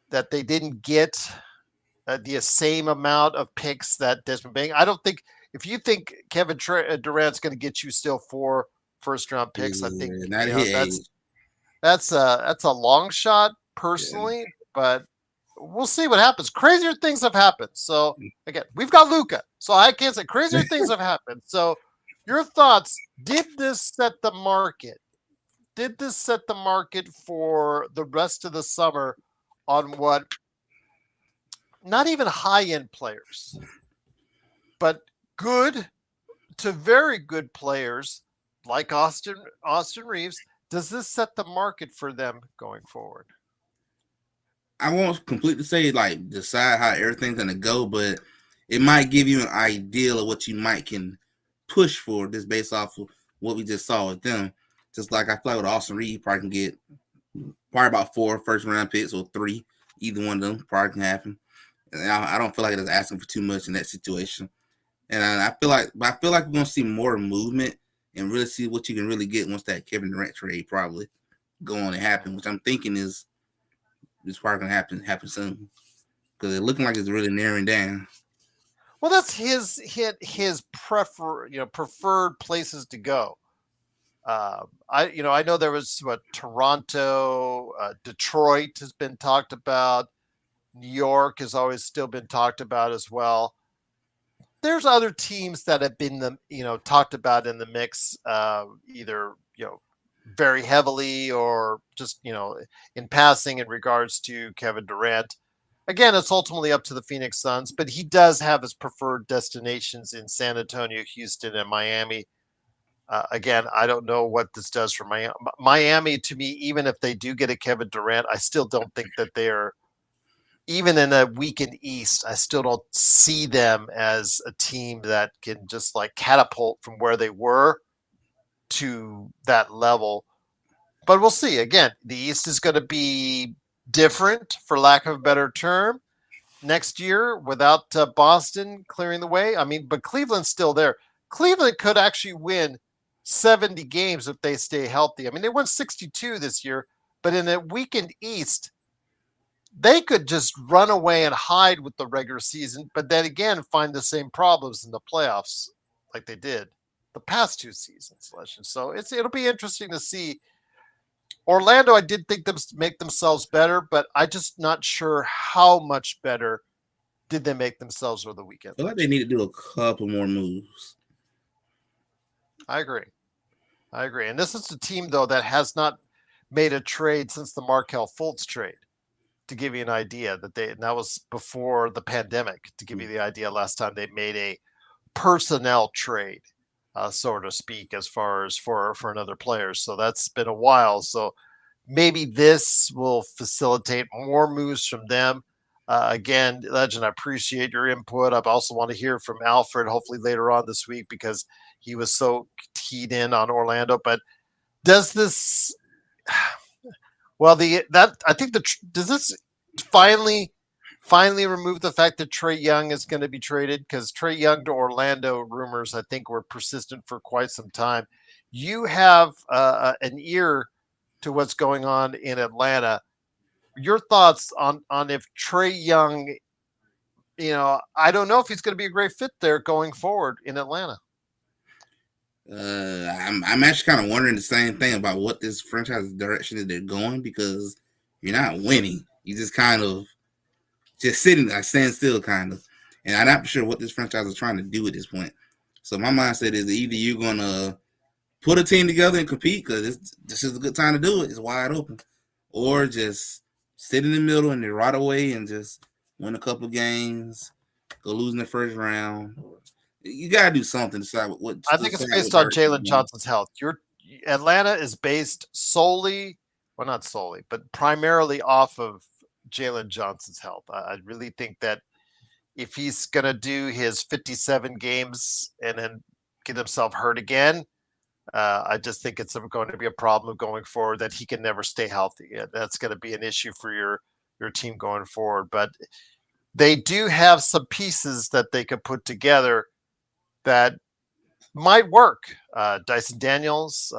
they didn't get the same amount of picks that Desmond Bane. I don't think, if you think Kevin Durant's going to get you still 4 first round picks, I think Yeah, not at his age. that's a long shot Yeah. personally, but we'll see what happens. Crazier things have happened. So again, we've got Luca, so I can't say crazier things have happened. So your thoughts? Did this set the market? Did this set the market for the rest of the summer on what, not even high end players, but good to very good players like Austin Reeves? Does this set the market for them going forward? I won't completely say like decide how everything's gonna go, but it might give you an idea of what you might can push for just based off of what we just saw with them. Just like I feel like with Austin Reed, you probably can get probably about 4 first-round picks or 3. Either one of them probably can happen. And I don't feel like it's asking for too much in that situation. And I feel like we're gonna see more movement and really see what you can really get once that Kevin Durant trade probably go on and happen, which I'm thinking is probably gonna happen soon because it's looking like it's really narrowing down. Well, that's his preferred places to go. I know there was Toronto, Detroit has been talked about. New York has always still been talked about as well. There's other teams that have been talked about in the mix, either very heavily or just in passing in regards to Kevin Durant. Again, it's ultimately up to the Phoenix Suns, but he does have his preferred destinations in San Antonio, Houston, and Miami. Again, I don't know what this does for Miami. Miami, to me, even if they do get a Kevin Durant, I still don't think that they're even in a weakened East, I still don't see them as a team that can just like catapult from where they were to that level. But we'll see. Again, the East is going to be different, for lack of a better term, next year without Boston clearing the way. I mean, but Cleveland's still there. Cleveland could actually win 70 games if they stay healthy. I mean, they won 62 this year, but in a weakened East, they could just run away and hide with the regular season, but then again find the same problems in the playoffs like they did the past two seasons. So it'll be interesting to see. Orlando, I did think them make themselves better, but I just not sure how much better did they make themselves over the weekend. I feel like they need to do a couple more moves. I agree. And this is a team though that has not made a trade since the Markelle Fultz trade. To give you an idea, that was before the pandemic. To give you the idea, last time they made a personnel trade, so to speak, as far as for another player. So that's been a while. So maybe this will facilitate more moves from them. Again, Legend, I appreciate your input. I also want to hear from Alfred, hopefully later on this week, because he was so keyed in on Orlando. But does this? Well, does this finally remove the fact that Trae Young is going to be traded? Because Trae Young to Orlando rumors, I think, were persistent for quite some time. You have an ear to what's going on in Atlanta. Your thoughts on if Trae Young, I don't know if he's going to be a great fit there going forward in Atlanta. I'm actually kind of wondering the same thing about what this franchise direction is they're going, because you're not winning. You just kind of just sitting, like stand still, kind of. And I'm not sure what this franchise is trying to do at this point. So my mindset is either you're gonna put a team together and compete, because this is a good time to do it. It's wide open, or just sit in the middle and then right away and just win a couple games, go lose in the first round. You gotta do something to decide what. I think it's based on Jalen Johnson's health. Atlanta is based solely, well, not solely, but primarily off of Jalen Johnson's health. I really think that if he's going to do his 57 games and then get himself hurt again, I just think it's going to be a problem going forward that he can never stay healthy. That's going to be an issue for your team going forward. But they do have some pieces that they could put together that might work. Dyson Daniels,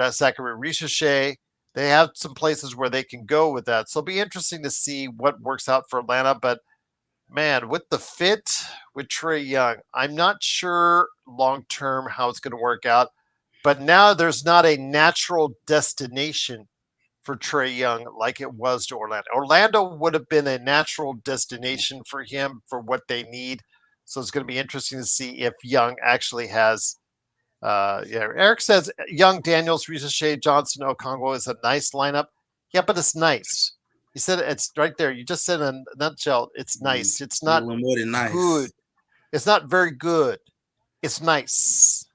Zachary Ricochet, they have some places where they can go with that. So it'll be interesting to see what works out for Atlanta. But man, with the fit with Trae Young, I'm not sure long term how it's going to work out. But now there's not a natural destination for Trae Young like it was to Orlando. Orlando would have been a natural destination for him for what they need. So it's going to be interesting to see if Young actually has. Eric says Young, Daniels, Ricochet, Johnson, Okongwu is a nice lineup. Yeah, but it's nice. You said it's right there. You just said in a nutshell, it's nice. It's not a little more than nice. Good. It's not very good. It's nice.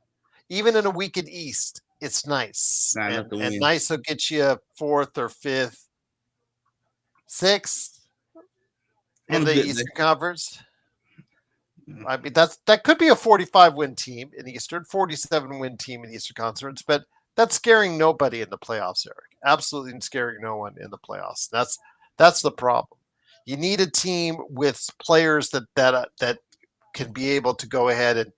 Even in a weakened East, it's nice. And nice will get you fourth or fifth, sixth in the Eastern Conference. I mean, that could be a 45-win team in the Eastern, 47-win team in the Eastern Conference, but that's scaring nobody in the playoffs, Eric. Absolutely scaring no one in the playoffs. That's the problem. You need a team with players that can be able to go ahead and,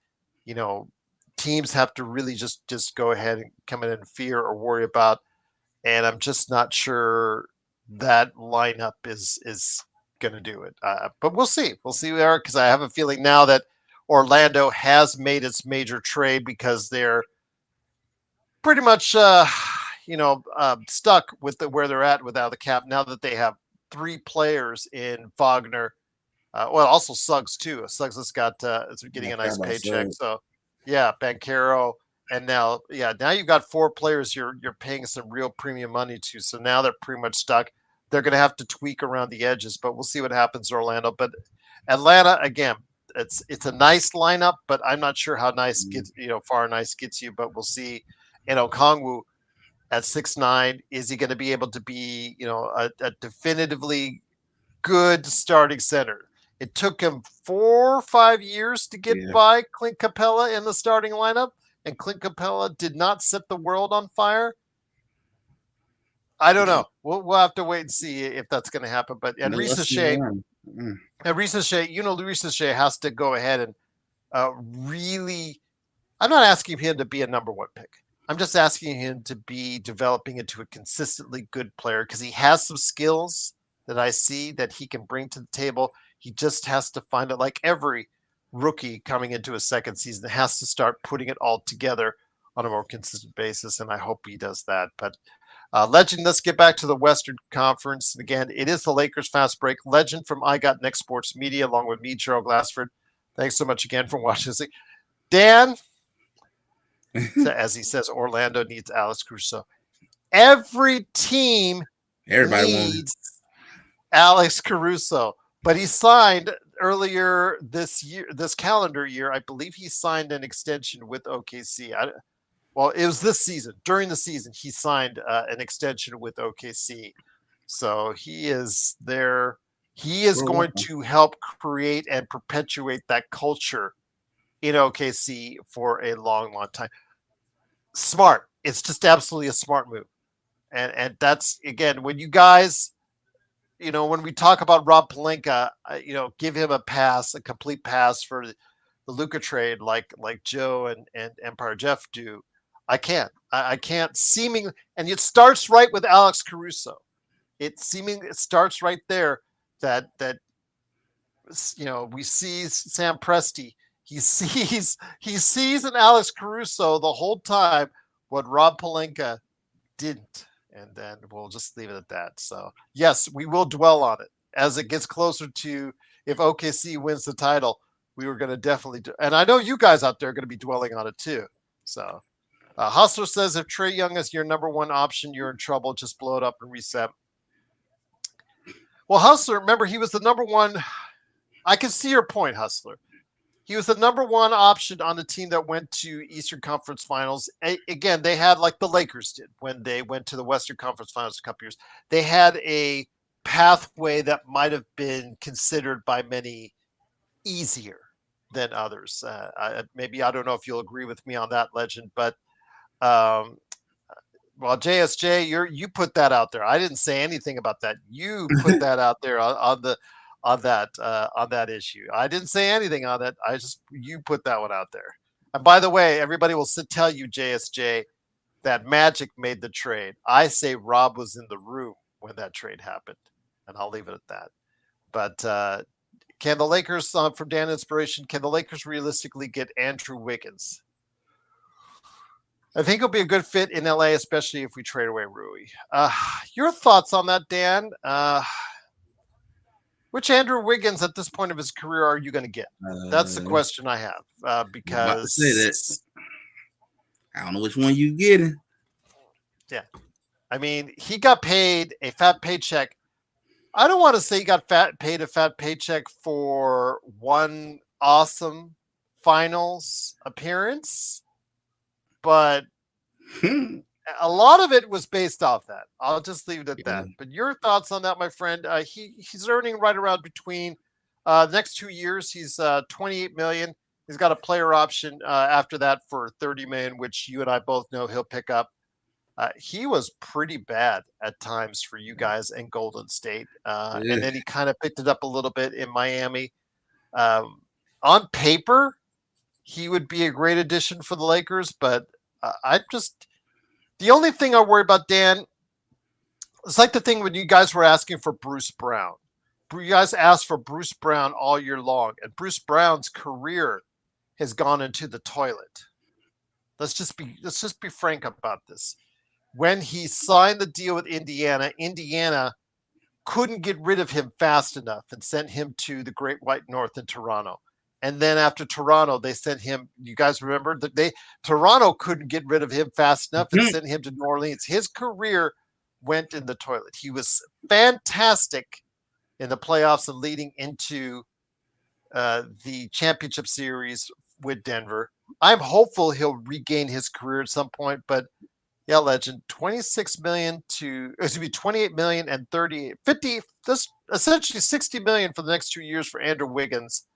teams have to really just go ahead and come in and fear or worry about. And I'm just not sure that lineup is going to do it. But we'll see. We'll see, Eric, because I have a feeling now that Orlando has made its major trade because they're pretty much, stuck with where they're at without the cap. Now that they have three players in Wagner, also Suggs too. Suggs has got is getting a nice paycheck. So yeah, Banchero. And now you've got four players you're paying some real premium money to. So now they're pretty much stuck. They're going to have to tweak around the edges, but we'll see what happens to Orlando. But Atlanta, again, it's a nice lineup, but I'm not sure how nice far nice gets you. But we'll see. And Okongwu at 6'9", is he going to be able to be a definitively good starting center. It took him 4 or 5 years to get Yeah. by Clint Capella in the starting lineup, and Clint Capella did not set the world on fire. I don't know. We'll have to wait and see if that's going to happen. But and No, Reese let's move Shea, on. Mm. Reese Shea has to go ahead and really. I'm not asking him to be a number one pick. I'm just asking him to be developing into a consistently good player because he has some skills that I see that he can bring to the table. He just has to find it, like every rookie coming into a second season, has to start putting it all together on a more consistent basis. And I hope he does that. But Legend, let's get back to the Western Conference. And again, it is the Lakers Fast Break. Legend from I Got Next Sports Media, along with me, Gerald Glassford. Thanks so much again for watching this. Dan, as he says, Orlando needs Alex Caruso. Every team Everybody wants. needs Alex Caruso, but he signed earlier this year, this calendar year. I believe he signed an extension with OKC. Well, it was this season. During the season, he signed an extension with OKC. So he is there. He is going to help create and perpetuate that culture in OKC for a long, long time. Smart. It's just absolutely a smart move. And that's, again, when you guys, when we talk about Rob Pelinka, give him a pass, a complete pass for the Luka trade, like Joe and Empire Jeff do. I can't. I can't seemingly, and it starts right with Alex Caruso. It starts right there that we see Sam Presti. He sees in Alex Caruso the whole time what Rob Pelinka didn't, and then we'll just leave it at that. So yes, we will dwell on it as it gets closer to if OKC wins the title. We were going to definitely do, and I know you guys out there are going to be dwelling on it too. So Hustler says if Trae Young is your number one option, you're in trouble. Just blow it up and reset. Well, Hustler, remember he was the number one. I can see your point, Hustler. He was the number one option on the team that went to Eastern Conference Finals. Again, they had, like the Lakers did when they went to the Western Conference Finals a couple years. They had a pathway that might have been considered by many easier than others. Maybe, I don't know if you'll agree with me on that, Legend, but well, JSJ, you put that out there. I didn't say anything about that. You put that out there on that issue. I didn't say anything on it. You put that one out there. And by the way, everybody will tell you, JSJ, that Magic made the trade. I say Rob was in the room when that trade happened, and I'll leave it at that. But can the Lakers, from Dan Inspiration, can the Lakers realistically get Andrew Wiggins? I think he'll be a good fit in LA, especially if we trade away Rui. Your thoughts on that, Dan? Which Andrew Wiggins at this point of his career are you going to get? That's the question I have. Because I'm about to say that. I don't know which one you getting. Yeah. I mean, he got paid a fat paycheck. I don't want to say he got paid a fat paycheck for one awesome finals appearance, but a lot of it was based off that. I'll just leave it at that. But your thoughts on that, my friend? He's earning right around between the next 2 years. He's $28 million. He's got a player option after that for $30 million, which you and I both know he'll pick up. He was pretty bad at times for you guys in Golden State, and then he kind of picked it up a little bit in Miami. On paper, he would be a great addition for the Lakers, but the only thing I worry about, Dan, it's like the thing when you guys were asking for Bruce Brown. You guys asked for Bruce Brown all year long, and Bruce Brown's career has gone into the toilet. Let's just be frank about this. When he signed the deal with Indiana couldn't get rid of him fast enough and sent him to the Great White North in Toronto. And then after Toronto, they sent him. You guys remember that Toronto couldn't get rid of him fast enough and sent him to New Orleans. His career went in the toilet. He was fantastic in the playoffs and leading into the championship series with Denver. I'm hopeful he'll regain his career at some point, but yeah, Legend, 28 million and 50. essentially $60 million for the next 2 years for Andrew Wiggins.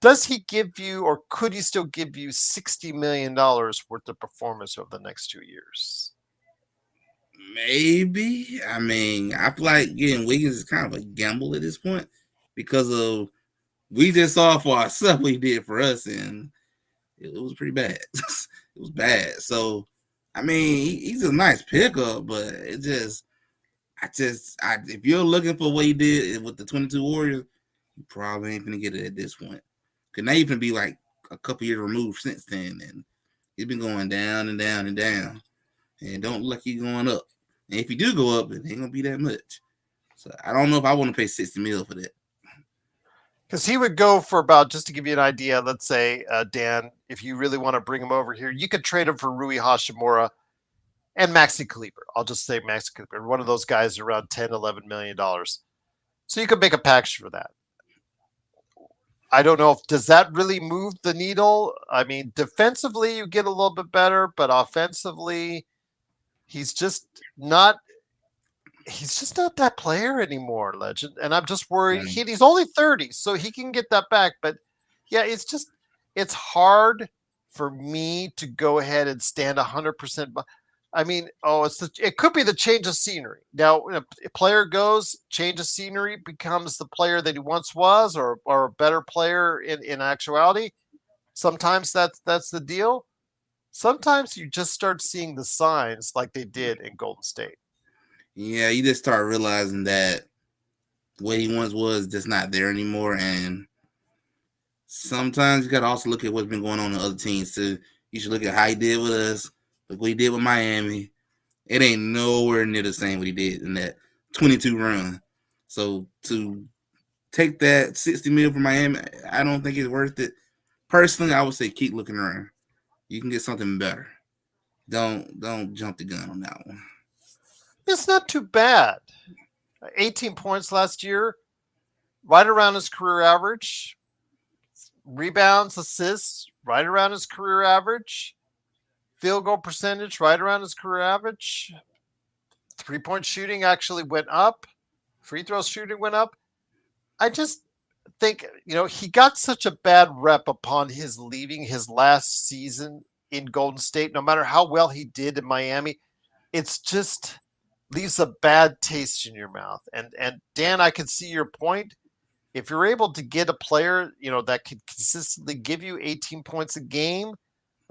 Does he give you, or could he still give you $60 million worth of performance over the next 2 years? Maybe. I mean, I feel like getting Wiggins is kind of a gamble at this point because of we just saw for ourselves what he did for us, and it was pretty bad. It was bad. So, I mean, he's a nice pickup, but it just, if you're looking for what he did with the 22 Warriors, you probably ain't gonna get it at this point. Could not even be like a couple years removed since then, and he's been going down and down and down, and don't look like he's going up. And if you do go up, it ain't gonna be that much. So I don't know if I want to pay $60 million for that. Because he would go for about, just to give you an idea, let's say, Dan, if you really want to bring him over here, you could trade him for Rui Hachimura and Maxi Kleber. I'll just say Maxi Kleber. One of those guys around $10, $11 million. So you could make a package for that. I don't know if, does that really move the needle? I mean, defensively, you get a little bit better, but offensively, he's just not that player anymore, Legend. And I'm just worried. He's only 30, so he can get that back. But yeah, it's hard for me to go ahead and stand 100%. I mean, it could be the change of scenery. Now, when a player goes, change of scenery, becomes the player that he once was, or a better player in actuality. Sometimes that's the deal. Sometimes you just start seeing the signs like they did in Golden State. Yeah, you just start realizing that what he once was just not there anymore. And sometimes you got to also look at what's been going on in other teams too. You should look at how he did with us, look what he did with Miami. It ain't nowhere near the same what he did in that 22 run. So to take that $60 million from Miami, I don't think it's worth it. Personally, I would say keep looking around. You can get something better. Don't jump the gun on that one. It's not too bad. 18 points last year, right around his career average. Rebounds, assists, right around his career average. Field goal percentage, right around his career average. 3-point shooting actually went up. Free throw shooting went up. I just think, he got such a bad rep upon his leaving his last season in Golden State. No matter how well he did in Miami, it's just leaves a bad taste in your mouth. And Dan, I can see your point. If you're able to get a player, that could consistently give you 18 points a game,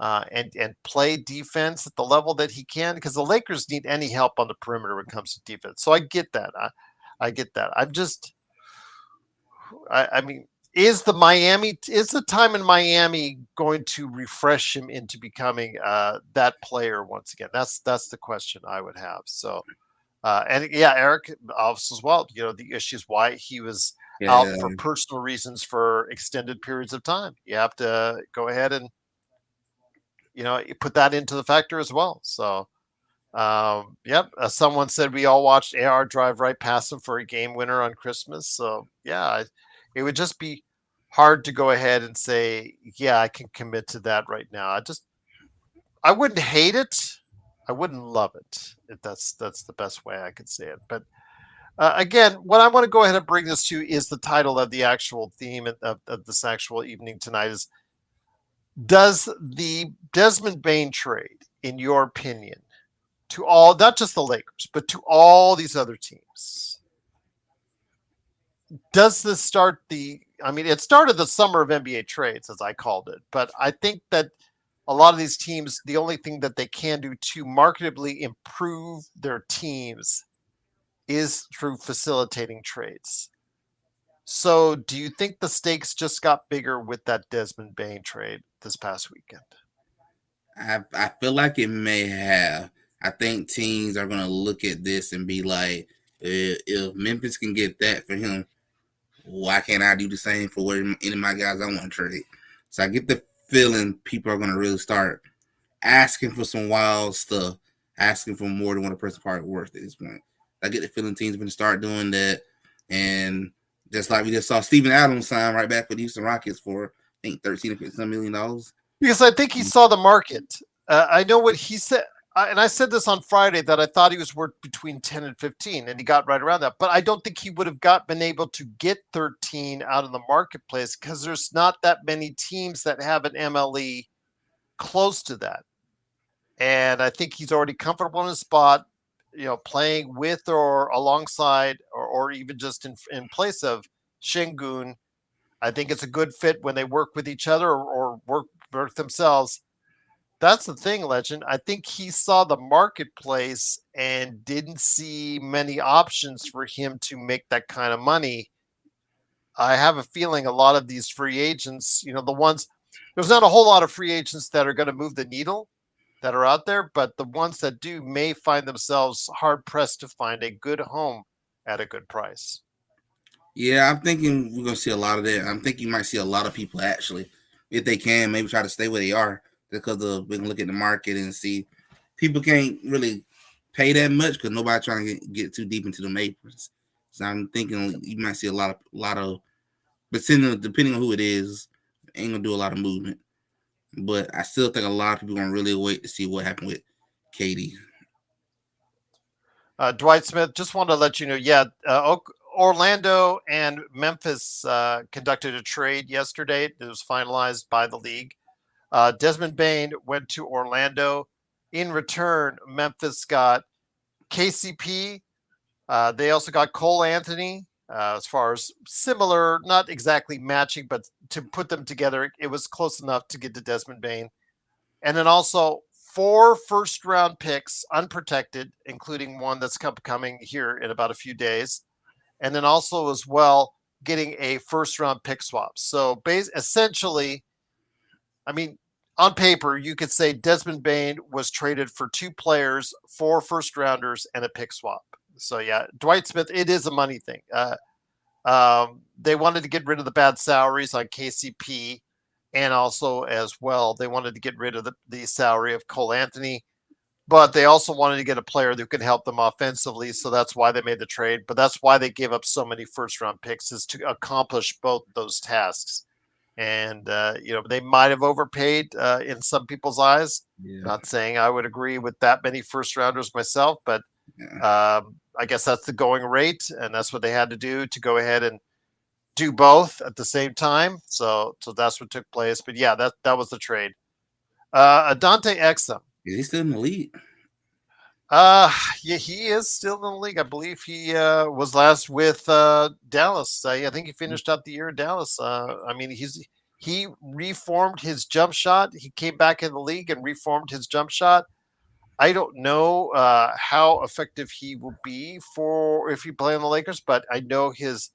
and play defense at the level that he can, because the Lakers need any help on the perimeter when it comes to defense. So I get that. I get that. I mean, is the time in Miami going to refresh him into becoming that player once again? That's the question I would have. So, and yeah, Eric also as well. The issues why he was out for personal reasons for extended periods of time. You have to go ahead and you put that into the factor as well. So, yep. Someone said we all watched AR drive right past him for a game winner on Christmas. So yeah, it would just be hard to go ahead and say, yeah, I can commit to that right now. I wouldn't hate it. I wouldn't love it. If that's the best way I could say it. But again, what I want to go ahead and bring this to is the title of the actual theme of this actual evening tonight is, does the Desmond Bane trade, in your opinion, to all, not just the Lakers, but to all these other teams, does this start it started the summer of NBA trades, as I called it, but I think that a lot of these teams, the only thing that they can do to marketably improve their teams is through facilitating trades. So do you think the stakes just got bigger with that Desmond Bane trade this past weekend? I feel like it may have. I think teams are going to look at this and be like, if Memphis can get that for him, why can't I do the same for any of my guys I want to trade? So I get the feeling people are going to really start asking for some wild stuff, asking for more than what a person part worth at this point. I get the feeling teams are going to start doing that. And just like we just saw Steven Adams sign right back with the Houston Rockets for, I think, $13 million. Because I think he saw the market. I know what he said. and I said this on Friday that I thought he was worth between 10 and 15, and he got right around that. But I don't think he would have been able to get 13 out of the marketplace because there's not that many teams that have an MLE close to that. And I think he's already comfortable in his spot, playing with or alongside or even just in place of Shingun. I think it's a good fit when they work with each other or work themselves. That's the thing, Legend. I think he saw the marketplace and didn't see many options for him to make that kind of money. I have a feeling a lot of these free agents, there's not a whole lot of free agents that are going to move the needle that are out there, but the ones that do may find themselves hard pressed to find a good home at a good price. Yeah, I'm thinking we're gonna see a lot of that. I'm thinking you might see a lot of people actually, if they can, maybe try to stay where they are because we can look at the market and see people can't really pay that much because nobody trying to get too deep into the papers. So I'm thinking you might see a lot of, but depending on who it is, ain't gonna do a lot of movement. But I still think a lot of people gonna really wait to see what happened with Katie. Dwight Smith, just wanted to let you know, Orlando and Memphis conducted a trade yesterday. It was finalized by the league. Desmond Bane went to Orlando. In return, Memphis got KCP. They also got Cole Anthony. As far as similar, not exactly matching, but to put them together, it was close enough to get to Desmond Bane. And then also 4 first-round picks, unprotected, including one that's coming here in about a few days. And then also as well, getting a first-round pick swap. So essentially, I mean, on paper, you could say Desmond Bane was traded for 2 players, 4 first-rounders, and a pick swap. So yeah, Dwight Smith, it is a money thing. They wanted to get rid of the bad salaries on KCP, and also as well, they wanted to get rid of the salary of Cole Anthony, but they also wanted to get a player that could help them offensively. So that's why they made the trade. But that's why they gave up so many first-round picks, is to accomplish both those tasks. And they might have overpaid in some people's eyes. Yeah. Not saying I would agree with that many first-rounders myself, but I guess that's the going rate, and that's what they had to do to go ahead and do both at the same time. So that's what took place. But yeah, that was the trade. Adante Exum. Is he still in the league? Yeah, he is still in the league. I believe he was last with Dallas. I think he finished out the year in Dallas. I mean, he reformed his jump shot. He came back in the league and reformed his jump shot. I don't know how effective he will be for if he play on the Lakers, but I know his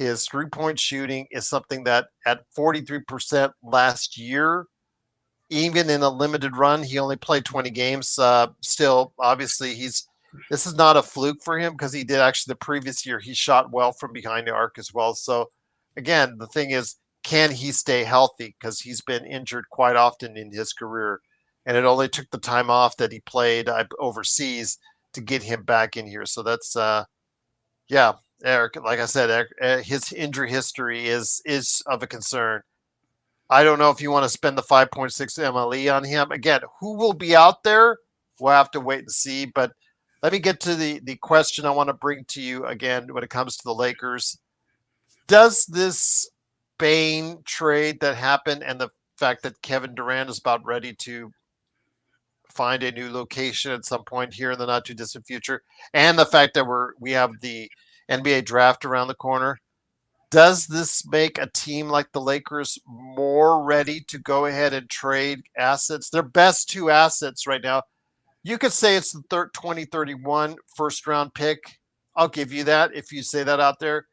3-point shooting is something that at 43% last year, even in a limited run, he only played 20 games. Still, obviously, this is not a fluke for him because he did actually the previous year. He shot well from behind the arc as well. So, again, the thing is, can he stay healthy? Because he's been injured quite often in his career, and it only took the time off that he played overseas to get him back in here. So that's yeah, Eric. Like I said, Eric, his injury history is of a concern. I don't know if you want to spend the 5.6 MLE on him. Again, who will be out there? We'll have to wait and see. But let me get to the question I want to bring to you again when it comes to the Lakers. Does this Bane trade that happened and the fact that Kevin Durant is about ready to find a new location at some point here in the not too distant future, and the fact that we have the NBA draft around the corner, does this make a team like the Lakers more ready to go ahead and trade assets? Their best 2 assets right now, you could say it's the 2031 first round pick. I'll give you that if you say that out there.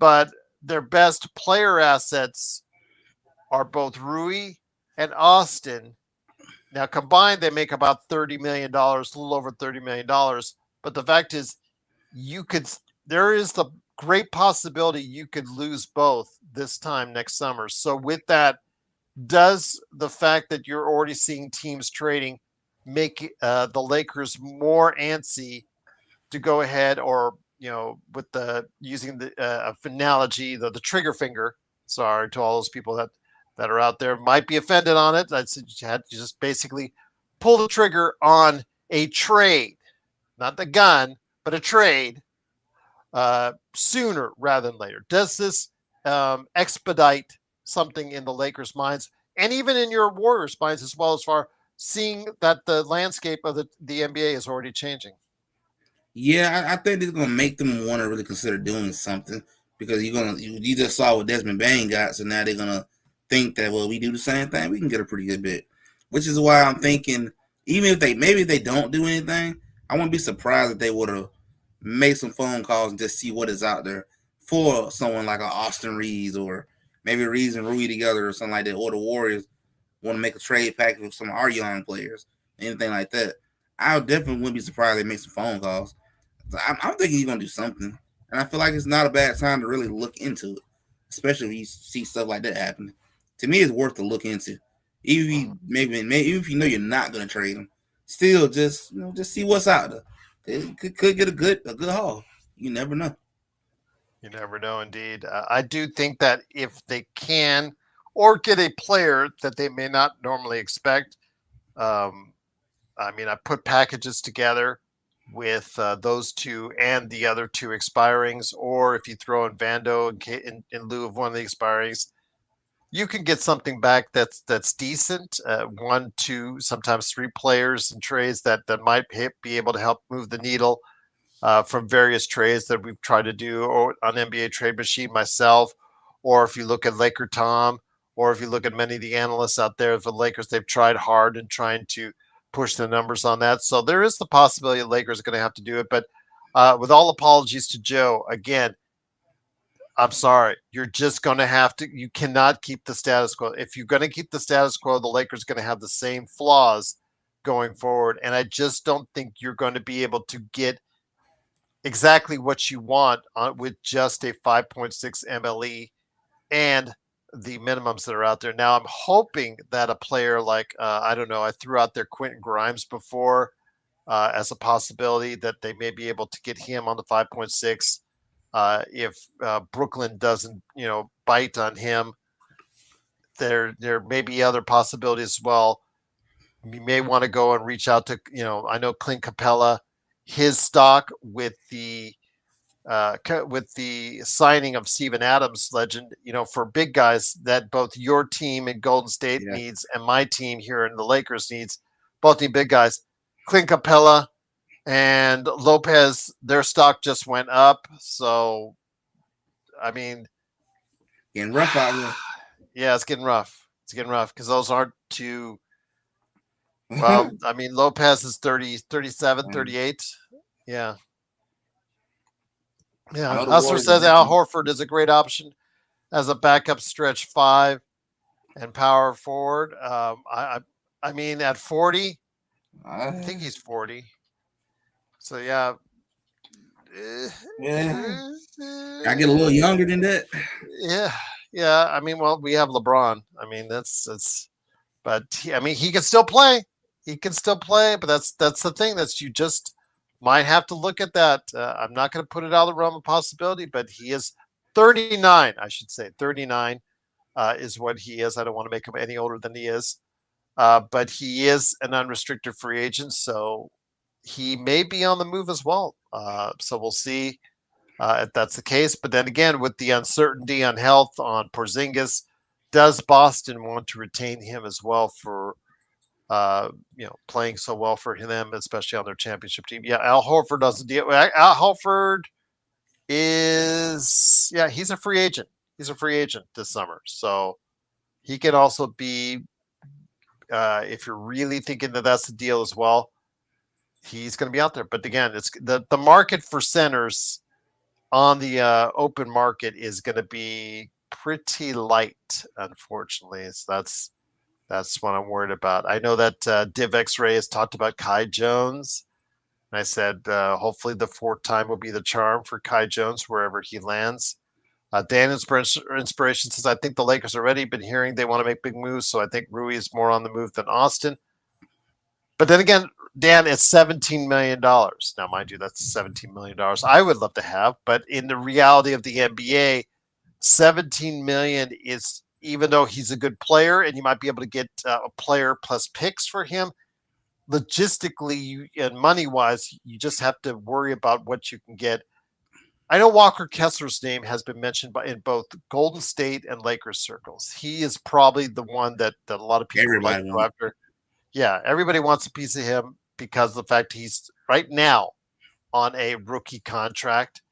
But their best player assets are both Rui and Austin. Now combined, they make about $30 million, a little over $30 million. But the fact is, there is the great possibility you could lose both this time next summer. So with that, does the fact that you're already seeing teams trading make the Lakers more antsy to go ahead, or with using the analogy, the trigger finger? Sorry to all those people that are out there might be offended on it. That's you had to just basically pull the trigger on a trade, not the gun, but a trade sooner rather than later? Does this expedite something in the Lakers' minds and even in your Warriors' minds as well, as far seeing that the landscape of the NBA is already changing? Yeah, I think it's gonna make them want to really consider doing something because you just saw what Desmond Bane got, so now they're gonna think that well we do the same thing, we can get a pretty good bit, which is why I'm thinking even if they don't do anything, I wouldn't be surprised if they would have made some phone calls and just see what is out there for someone like an Austin Reeves or maybe Reeves and Rui together or something like that, or the Warriors want to make a trade package with some of our young players, anything like that. I definitely wouldn't be surprised if they make some phone calls. So I'm thinking he's gonna do something, and I feel like it's not a bad time to really look into it, especially when you see stuff like that happening. To me, it's worth to look into. Even if you, maybe even if you know you're not gonna trade him, still just see what's out there. It could get a good haul. You never know. You never know, indeed. I do think that if they can, or get a player that they may not normally expect, um, I mean, I put packages together with those two and the other two expirings, or if you throw in Vando in lieu of one of the expirings, you can get something back that's decent. One, two, sometimes three players in trades that might be able to help move the needle from various trades that we've tried to do or on NBA Trade Machine myself, or if you look at Laker Tom, or if you look at many of the analysts out there for the Lakers, they've tried hard in trying to push the numbers on that. So there is the possibility the Lakers are going to have to do it. But with all apologies to Joe, again, I'm sorry. You're just going to have to. You cannot keep the status quo. If you're going to keep the status quo, the Lakers are going to have the same flaws going forward. And I just don't think you're going to be able to get exactly what you want with just a 5.6 MLE and the minimums that are out there. Now, I'm hoping that a player like, I don't know, I threw out there Quentin Grimes before as a possibility that they may be able to get him on the 5.6 if Brooklyn doesn't, bite on him. There may be other possibilities as well. You may want to go and reach out to, I know Clint Capella, his stock with the signing of Steven Adams, legend, for big guys that both your team in Golden State Yeah, needs and my team here in the Lakers needs, both need big guys. Clint Capella and Lopez, their stock just went up. So, I mean, getting rough out here. yeah, it's getting rough. It's getting rough because those aren't too, well, I mean, Lopez is 30, 37, Um, 38. Yeah. I Yeah. know the Hustler Warriors are says Al definitely. Horford is a great option as a backup stretch five and power forward. I mean, at 40, I Uh, think he's 40. So yeah, eh, yeah, I get a little eh, younger than that. yeah, yeah. I mean, well, we have LeBron. I mean, but I mean, he can still play. He can still play, but that's the thing. That's you just might have to look at that. I'm not going to put it out of the realm of possibility, but he is 39. I should say 39 is what he is. I don't want to make him any older than he is. But he is an unrestricted free agent, so he may be on the move as well. So we'll see if that's the case. But then again, with the uncertainty on health on Porzingis, does Boston want to retain him as well for playing so well for them, especially on their championship team? Yeah, Al Horford doesn't deal. Al Horford is he's a free agent. He's a free agent this summer, so he can also be if you're really thinking that that's the deal as well, he's going to be out there. But again, it's the market for centers on the open market is going to be pretty light, unfortunately. So that's what I'm worried about. I know that Div X-Ray has talked about Kai Jones. And I said, hopefully the fourth time will be the charm for Kai Jones wherever he lands. Dan Inspiration says, I think the Lakers already been hearing they want to make big moves, so I think Rui is more on the move than Austin. But then again, Dan, it's $17 million. Now, mind you, that's $17 million I would love to have, but in the reality of the NBA, 17 million is, even though he's a good player and you might be able to get a player plus picks for him, logistically and money wise, you just have to worry about what you can get. I know Walker Kessler's name has been mentioned in both Golden State and Lakers circles. He is probably the one that a lot of people would like to Everybody go wants. after. Yeah, everybody wants a piece of him because of the fact he's right now on a rookie contract.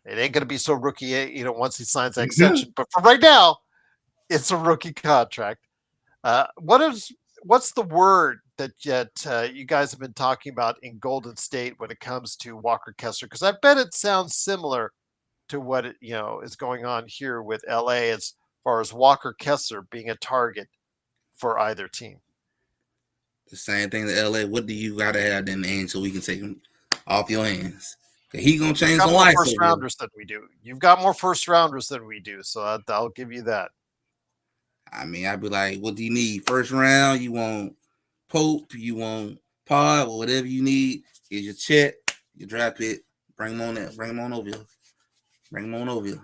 It ain't going to be so rookie, once he signs that extension. But for right now, it's a rookie contract. What's the word that you guys have been talking about in Golden State when it comes to Walker Kessler? Because I bet it sounds similar to what is going on here with LA as far as Walker Kessler being a target for either team. The same thing to LA. What do you gotta have in the end so we can take him off your hands? He gonna You've change got some more lives first over here. rounders than we do. You've got more first rounders than we do, so I'll give you that. I mean, I'd be like, what do you need? First round, you want Pope, you want Pod, or whatever you need. Here's your check, your draft pick. Bring him on there. Bring him on over here. Bring him on over here.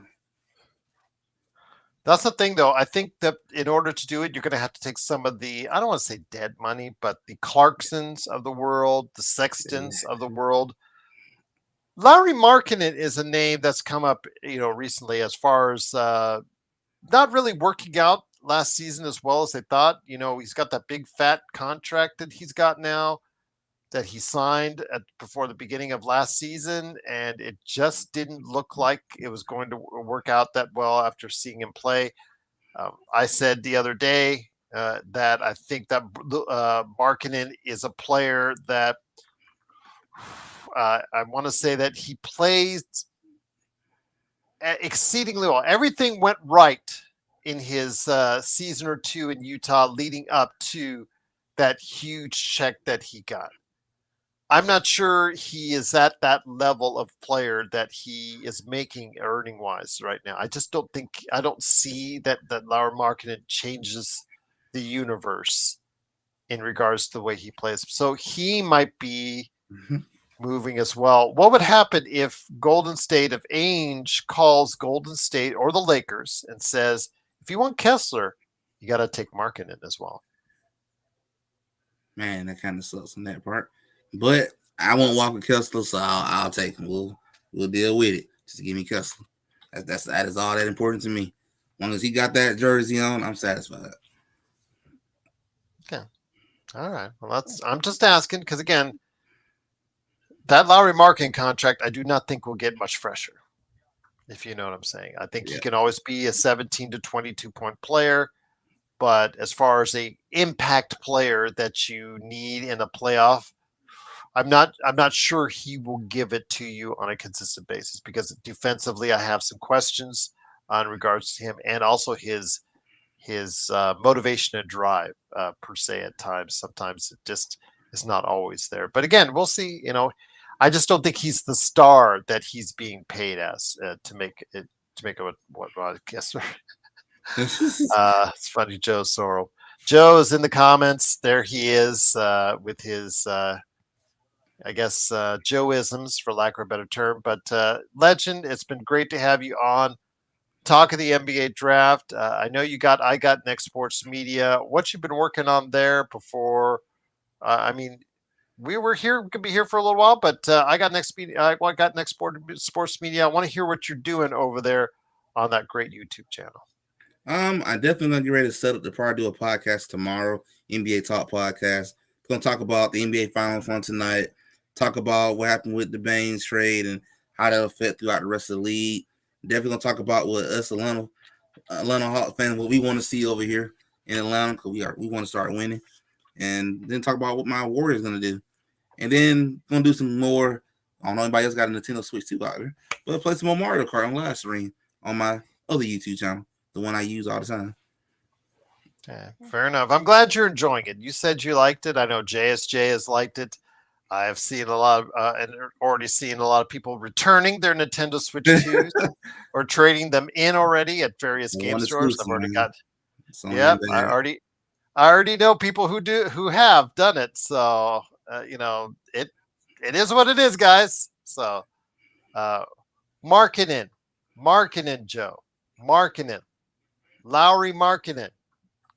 That's the thing, though. I think that in order to do it, you're going to have to take some of the, I don't want to say dead money, but the Clarksons of the world, the Sextons of the world. Larry Markkinen is a name that's come up, recently as far as not really working out last season as well as they thought. He's got that big fat contract that he's got now that he signed before the beginning of last season, and it just didn't look like it was going to work out that well after seeing him play. I said the other day that I think that Markkinen is a player that I want to say that he plays exceedingly well. Everything went right in his season or two in Utah leading up to that huge check that he got. I'm not sure he is at that level of player that he is making earning wise right now. I just I don't see that Lauer Markkinen changes the universe in regards to the way he plays. So he might be moving as well. What would happen if Golden State, if Ainge calls Golden State or the Lakers and says, if you want Kessler, you got to take Markkinen as well? Man, that kind of sucks on that part. But I won't walk with Kessler, so I'll take him. We'll deal with it. Just give me Kessler. That is all that important to me. As long as he got that jersey on, I'm satisfied. Okay. All right. Well, I'm just asking because again, that Lowry Markkinen contract, I do not think will get much fresher. If you know what I'm saying, I think he can always be a 17 to 22 point player. But as far as a impact player that you need in a playoff, I'm not sure he will give it to you on a consistent basis because defensively I have some questions on regards to him and also his motivation and drive per se at times. Sometimes it just is not always there. But again, we'll see. I just don't think he's the star that he's being paid as to make it what I guess. It's funny, Joe Sorrell. Joe is in the comments. There he is with his, I guess, Joe-isms, for lack of a better term. But Legend, it's been great to have you on. Talk of the NBA draft. I know I got Next Sports Media. What you've been working on there before? I mean, we could be here for a little while, but I got Next Media. I got Next Sports Media. I want to hear what you're doing over there on that great YouTube channel. I definitely gonna get ready to set up to probably do a podcast tomorrow, NBA Talk podcast. We're gonna talk about the NBA Finals from tonight. Talk about what happened with the Baines trade and how that'll affect throughout the rest of the league. Definitely gonna talk about what us Atlanta Hawks fans, what we want to see over here in Atlanta, because we want to start winning, and then talk about what my Warriors gonna do, and then gonna do some more. I don't know anybody else got a Nintendo Switch 2 out there, but play some more Mario Kart on live stream on my other YouTube channel, the one I use all the time. Okay, fair enough. I'm glad you're enjoying it. You said you liked it. I know JSJ has liked it. I have seen a lot of, and already seen a lot of people returning their Nintendo Switch 2s or trading them in already at various game stores. I've already got. Yep, I already know people who have done it. So it is what it is, guys. So Markkinen, Joe, Markkinen, Lowry Markkinen.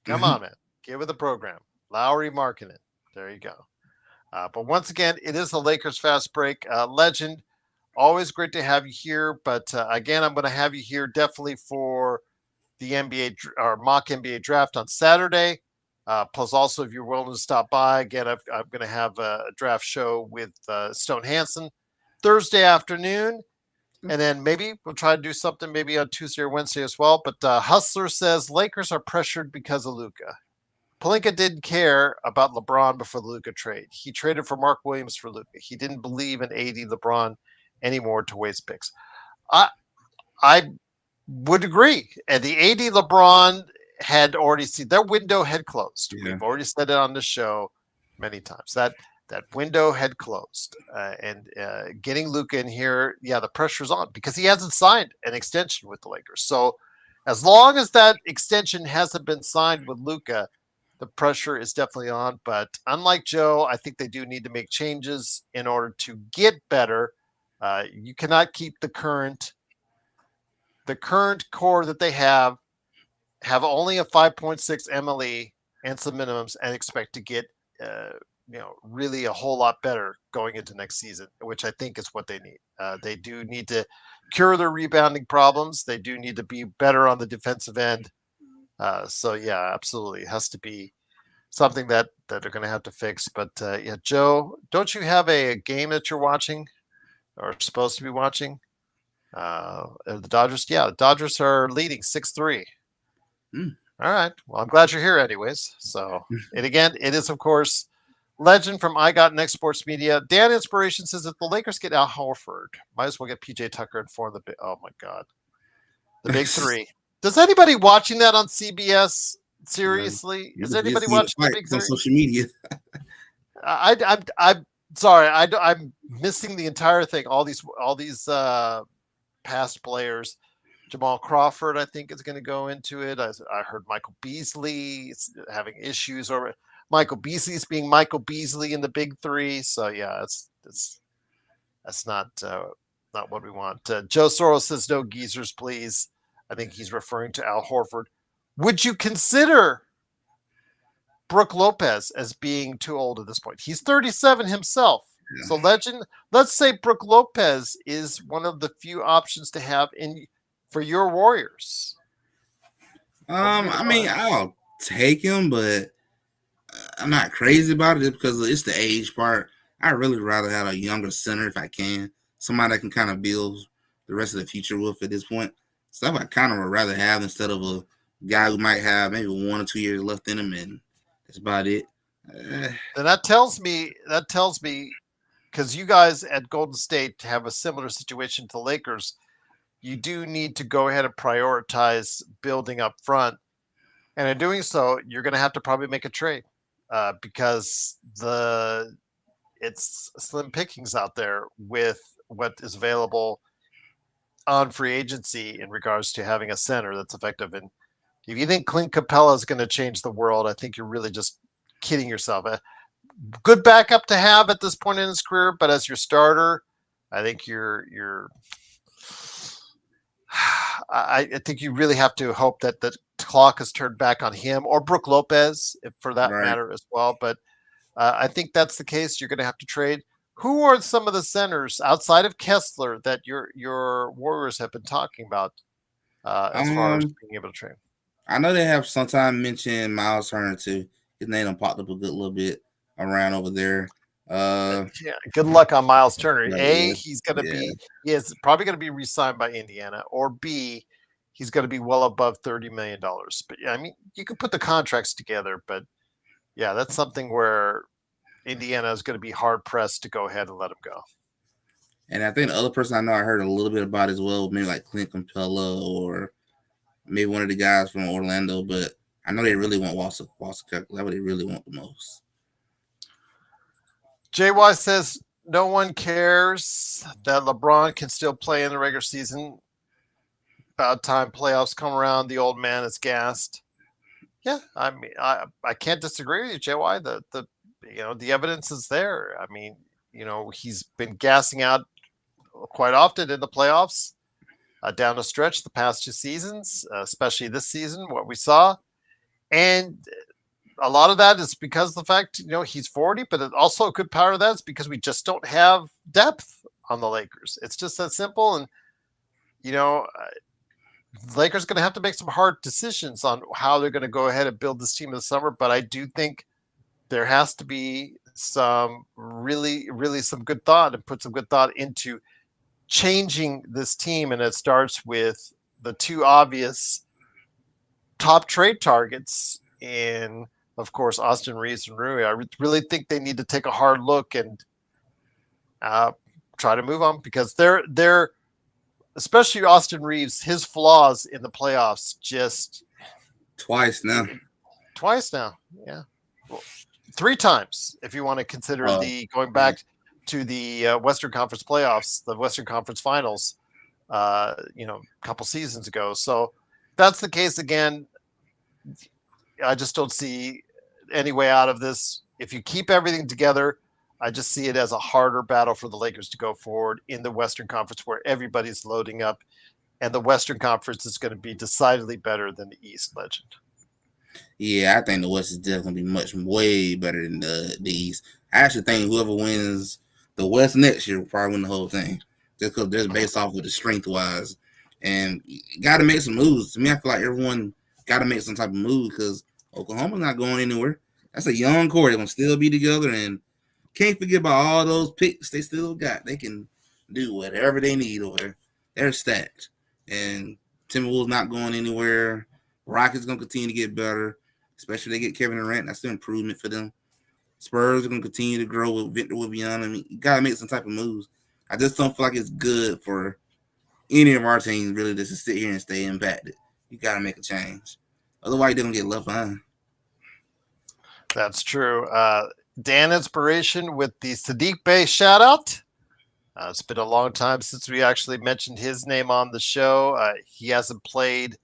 Come on, man. Get with the program. Lowry Markkinen. There you go. But once again, it is the Lakers Fast Break. Legend, always great to have you here. But again, I'm going to have you here definitely for the NBA or mock NBA draft on Saturday. Plus, also, if you're willing to stop by, again, I'm going to have a draft show with Stone Hansen Thursday afternoon. And then maybe we'll try to do something maybe on Tuesday or Wednesday as well. But Hustler says Lakers are pressured because of Luka. Pelinka didn't care about LeBron before the Luka trade. He traded for Mark Williams for Luka. He didn't believe in AD LeBron anymore to waste picks. I would agree. And the AD LeBron had already seen their window had closed. Yeah. We've already said it on the show many times. That window had closed. And getting Luka in here, yeah, the pressure's on because he hasn't signed an extension with the Lakers. So as long as that extension hasn't been signed with Luka, the pressure is definitely on. But unlike Joe, I think they do need to make changes in order to get better. You cannot keep the current core that they have only a 5.6 MLE and some minimums and expect to get really a whole lot better going into next season, which I think is what they need. They do need to cure their rebounding problems. They do need to be better on the defensive end. So yeah, absolutely, it has to be something that they're going to have to fix. But yeah, Joe, don't you have a game that you're watching or supposed to be watching? The Dodgers, yeah, the Dodgers are leading 6-3. All right. Well, I'm glad you're here anyways. So, and again, it is, of course, Legend from I Got Next Sports Media. Dan Inspiration says if the Lakers get Al Horford, might as well get PJ Tucker and form the oh my God. The big three. Does anybody watching that on CBS? Seriously? Is anybody watching the big three? On social media. I'm sorry. I'm missing the entire thing. All these past players. Jamal Crawford, I think, is going to go into it. I heard Michael Beasley is having issues, or Michael Beasley's being Michael Beasley in the big three. So yeah, that's not what we want. Joe Soros says no geezers, please. I think he's referring to Al Horford. Would you consider Brook Lopez as being too old at this point? He's 37 himself. Yeah. So Legend, let's say Brook Lopez is one of the few options to have for your Warriors. I mean, I'll take him, but I'm not crazy about it because it's the age part. I'd really rather have a younger center if I can. Somebody that can kind of build the rest of the future with at this point. Stuff I kind of would rather have instead of a guy who might have maybe 1 or 2 years left in him, and that's about it. And that tells me, because you guys at Golden State have a similar situation to the Lakers, you do need to go ahead and prioritize building up front. And in doing so, you're going to have to probably make a trade because it's slim pickings out there with what is available on free agency in regards to having a center that's effective. And if you think Clint Capella is going to change the world, I think you're really just kidding yourself. A good backup to have at this point in his career, but as your starter, I think I think you really have to hope that the clock is turned back on him or Brook Lopez, if for that matter as well. But I think that's the case. You're going to have to trade. Who are some of the centers outside of Kessler that your Warriors have been talking about as far as being able to trade? I know they have sometimes mentioned Miles Turner too. His name done popped up a good little bit around over there. Yeah, good luck on Miles Turner. He's going to be, he is probably going to be re-signed by Indiana, or B, he's going to be well above $30 million. But yeah, I mean, you can put the contracts together, but yeah, that's something where Indiana is going to be hard pressed to go ahead and let him go. And I think the other person I know I heard a little bit about as well, maybe like Clint Capella or maybe one of the guys from Orlando, but I know they really want Walter Kirk. That's what they really want the most. JY says no one cares that LeBron can still play in the regular season. About time playoffs come around, the old man is gassed. Yeah, I mean, I can't disagree with you, JY. The evidence is there. I mean, he's been gassing out quite often in the playoffs, down the stretch the past 2 seasons, especially this season, what we saw. And a lot of that is because of the fact, he's 40, but it also a good part of that is because we just don't have depth on the Lakers. It's just that simple. And, you know, the Lakers going to have to make some hard decisions on how they're going to go ahead and build this team in the summer. But I do think there has to be some really, really some good thought and put some good thought into changing this team. And it starts with the two obvious top trade targets in, of course, Austin Reaves and Rui. I really think they need to take a hard look and try to move on because they're especially Austin Reaves, his flaws in the playoffs just twice now. Yeah. Well, 3 times if you want to consider the going back to the Western Conference playoffs, the Western Conference Finals, a couple seasons ago. So that's the case again. I just don't see any way out of this. If you keep everything together, I just see it as a harder battle for the Lakers to go forward in the Western Conference where everybody's loading up, and the Western Conference is going to be decidedly better than the East, Legend. Yeah, I think the West is definitely going to be way better than the East. I actually think whoever wins the West next year will probably win the whole thing, just because they're based off of the strength-wise. And you got to make some moves. To me, I feel like everyone got to make some type of move because Oklahoma's not going anywhere. That's a young core. They're going to still be together, and can't forget about all those picks they still got. They can do whatever they need over there. They're stacked. And Timberwolves not going anywhere. Rockets going to continue to get better, especially if they get Kevin Durant. That's an improvement for them. Spurs are going to continue to grow with Victor Wembanyama. I mean, you got to make some type of moves. I just don't feel like it's good for any of our teams really just to sit here and stay impacted. You got to make a change. Otherwise, they're going to get left behind. That's true. Dan Inspiration with the Sadiq Bey shout out. It's been a long time since we actually mentioned his name on the show. He hasn't played,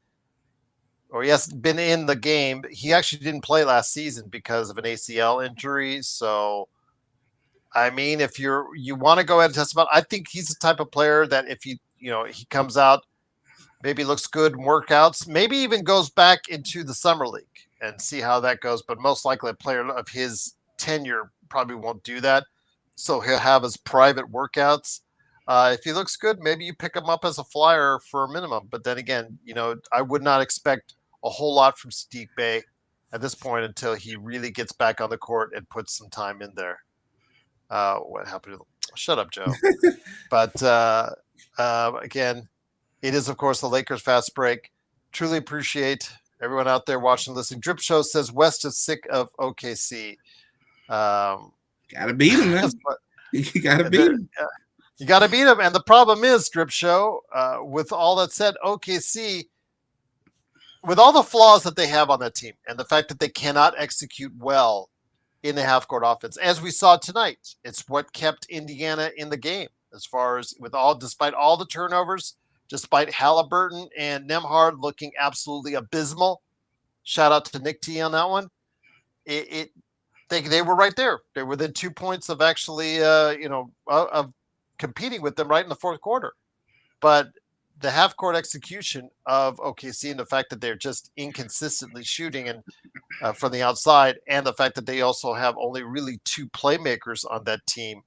or he hasn't been in the game. He actually didn't play last season because of an ACL injury. So, I mean, if you want to go ahead and test him out, I think he's the type of player that if he comes out, maybe looks good in workouts, maybe even goes back into the summer league and see how that goes. But most likely a player of his tenure probably won't do that. So he'll have his private workouts. If he looks good, maybe you pick him up as a flyer for a minimum. But then again, I would not expect a whole lot from Sadiq Bey at this point until he really gets back on the court and puts some time in there. What happened? Shut up, Joe. But again, it is, of course, the Lakers Fast Break. Truly appreciate everyone out there watching and listening. Drip Show says West is sick of OKC. Gotta beat him, man. You gotta beat him. You gotta beat him. And the problem is, Drip Show, with all that said, OKC, with all the flaws that they have on that team and the fact that they cannot execute well in the half-court offense, as we saw tonight, it's what kept Indiana in the game as far as despite all the turnovers, despite Halliburton and Nembhard looking absolutely abysmal. Shout out to Nick T on that one. They were right there. They were within 2 points of actually, of competing with them right in the fourth quarter. But the half-court execution of OKC and the fact that they're just inconsistently shooting and from the outside, and the fact that they also have only really 2 playmakers on that team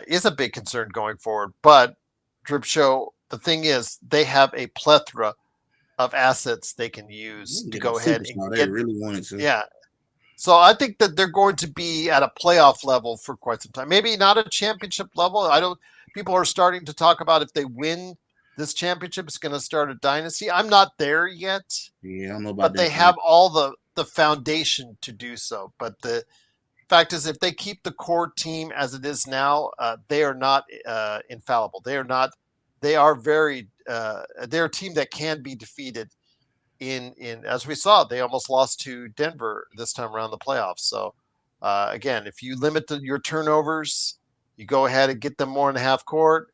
is a big concern going forward. But Drip Show, the thing is, they have a plethora of assets they can use to go ahead and get. They really wanted to. Yeah. So I think that they're going to be at a playoff level for quite some time. Maybe not a championship level. People are starting to talk about if they win this championship, it's going to start a dynasty. I'm not there yet. Yeah, I don't know about that. But they have all the foundation to do so. But the fact is, if they keep the core team as it is now, they are not infallible. They are not. They are very. They're a team that can be defeated. In as we saw, they almost lost to Denver this time around the playoffs. So again, if you limit your turnovers, you go ahead and get them more in the half court,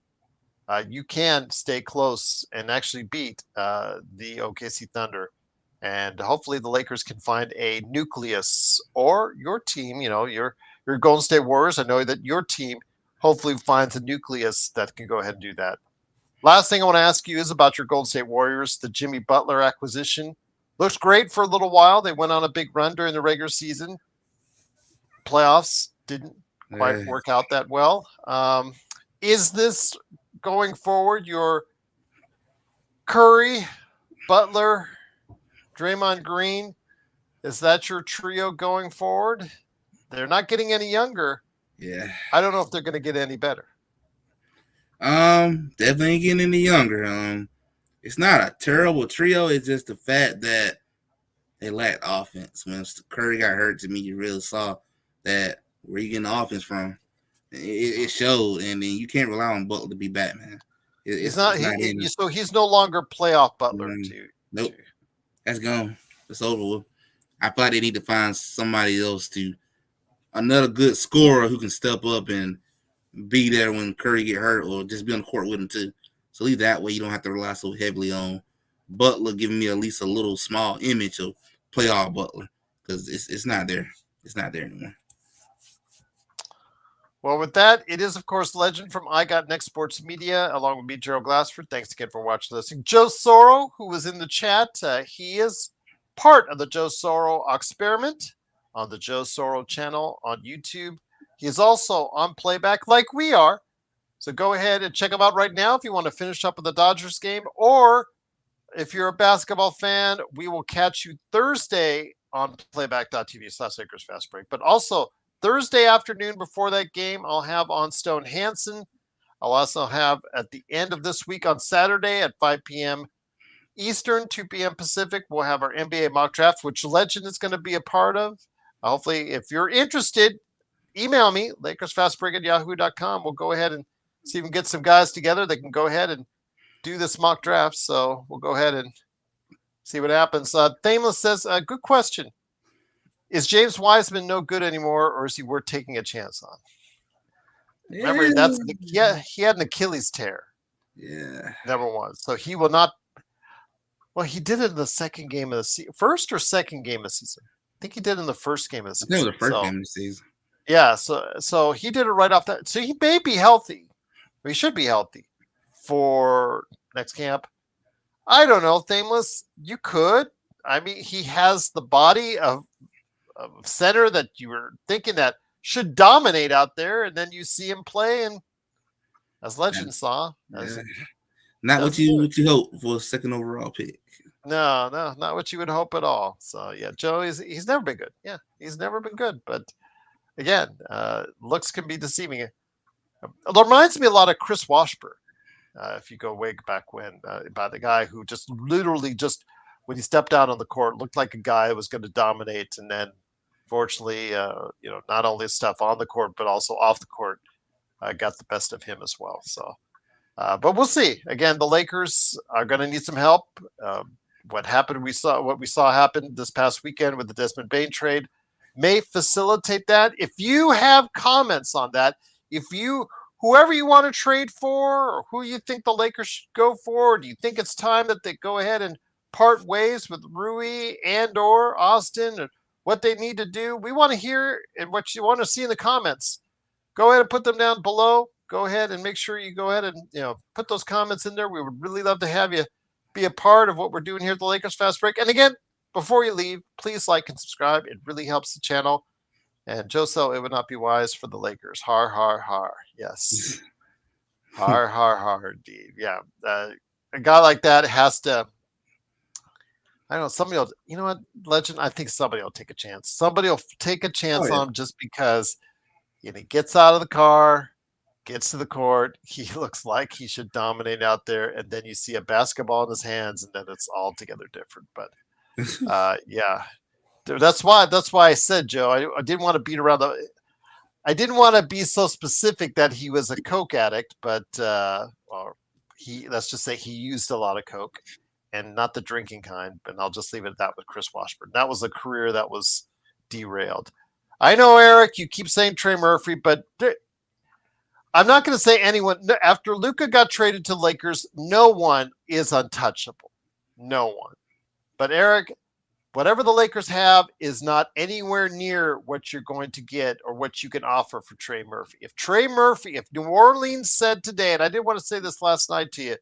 you can stay close and actually beat the OKC Thunder. And hopefully the Lakers can find a nucleus, or your team, your Golden State Warriors. I know that your team hopefully finds a nucleus that can go ahead and do that. Last thing I want to ask you is about your Golden State Warriors, the Jimmy Butler acquisition. Looks great for a little while. They went on a big run during the regular season. Playoffs didn't quite Yeah, work out that well. Is this going forward your Curry, Butler, Draymond Green? Is that your trio going forward? They're not getting any younger. yeah. I don't know if they're going to get any better. Definitely ain't getting any younger. It's not a terrible trio. It's just the fact that they lacked offense. When Curry got hurt, to me, you really saw that where you getting the offense from. It showed, and then you can't rely on Butler to be Batman. He's not. It's not in him. So he's no longer playoff Butler. Nope, that's gone. It's over with. I feel like they need to find somebody else another good scorer who can step up and be there when Curry get hurt, or just be on the court with him too. So at least that way you don't have to rely so heavily on Butler giving me at least a little small image of playoff Butler, because it's not there. It's not there anymore. Well, with that, it is, of course, Legend from I Got Next Sports Media, along with me, Gerald Glassford. Thanks again for watching, listening. Joe Soro, who was in the chat, he is part of the Joe Soro experiment on the Joe Soro channel on YouTube. He is also on playback like we are. So go ahead and check him out right now if you want to finish up with the Dodgers game, or if you're a basketball fan, we will catch you Thursday on playback.tv/Lakers Fast Break. But also Thursday afternoon before that game, I'll have on Stone Hansen. I'll also have at the end of this week on Saturday at 5 p.m. Eastern, 2 p.m. Pacific, we'll have our NBA mock draft, which Legend is going to be a part of. Hopefully, if you're interested, email me, LakersFastBreak@yahoo.com. We'll go ahead and see if we can get some guys together that can go ahead and do this mock draft. So we'll go ahead and see what happens. Thameless says, good question. Is James Wiseman no good anymore, or is he worth taking a chance on? Remember, he had an Achilles tear. Yeah. Number one. So he will not. Well, he did it in the second game of the season. First or second game of the season? I think he did in the first game of the season. I think it was the first game of the season. Yeah, so he did it right off that. So he may be healthy. He should be healthy for next camp. I don't know, Thameless. You could. I mean, he has the body of center that you were thinking that should dominate out there, and then you see him play, and as Legend saw, not what you hope for a second overall pick. No, not what you would hope at all. So yeah, Joe he's never been good. Yeah, he's never been good. But again, looks can be deceiving. It reminds me a lot of Chris Washburn. If you go way back when, by the guy who just literally when he stepped out on the court looked like a guy who was going to dominate, and then fortunately, not only stuff on the court but also off the court got the best of him as well. So, but we'll see. Again, the Lakers are going to need some help. What we saw happen this past weekend with the Desmond Bane trade may facilitate that. If you have comments on that, whoever you want to trade for, or who you think the Lakers should go for, do you think it's time that they go ahead and part ways with Rui and/or Austin, and what they need to do? We want to hear and what you want to see in the comments. Go ahead and put them down below. Go ahead and make sure you go ahead and put those comments in there. We would really love to have you be a part of what we're doing here at the Lakers Fast Break. And again, before you leave, please like and subscribe. It really helps the channel. And Joe said it would not be wise for the Lakers. Har, har, har. Yes. Har, har, har, indeed. Yeah. A guy like that has to, I don't know, somebody will, you know what, Legend, I think somebody will take a chance. Somebody will take a chance on him just because he gets out of the car, gets to the court, he looks like he should dominate out there, and then you see a basketball in his hands, and then it's altogether different. But yeah, that's why I said, Joe, I didn't want to beat around I didn't want to be so specific that he was a coke addict, but let's just say he used a lot of coke, and not the drinking kind. But I'll just leave it at that with Chris Washburn. That was a career that was derailed. I know, Eric, you keep saying Trey Murphy, but I'm not going to say anyone. After Luka got traded to Lakers, no one is untouchable. No one. But Eric, whatever the Lakers have is not anywhere near what you're going to get or what you can offer for Trey Murphy. If New Orleans said today, and I did want to say this last night to you,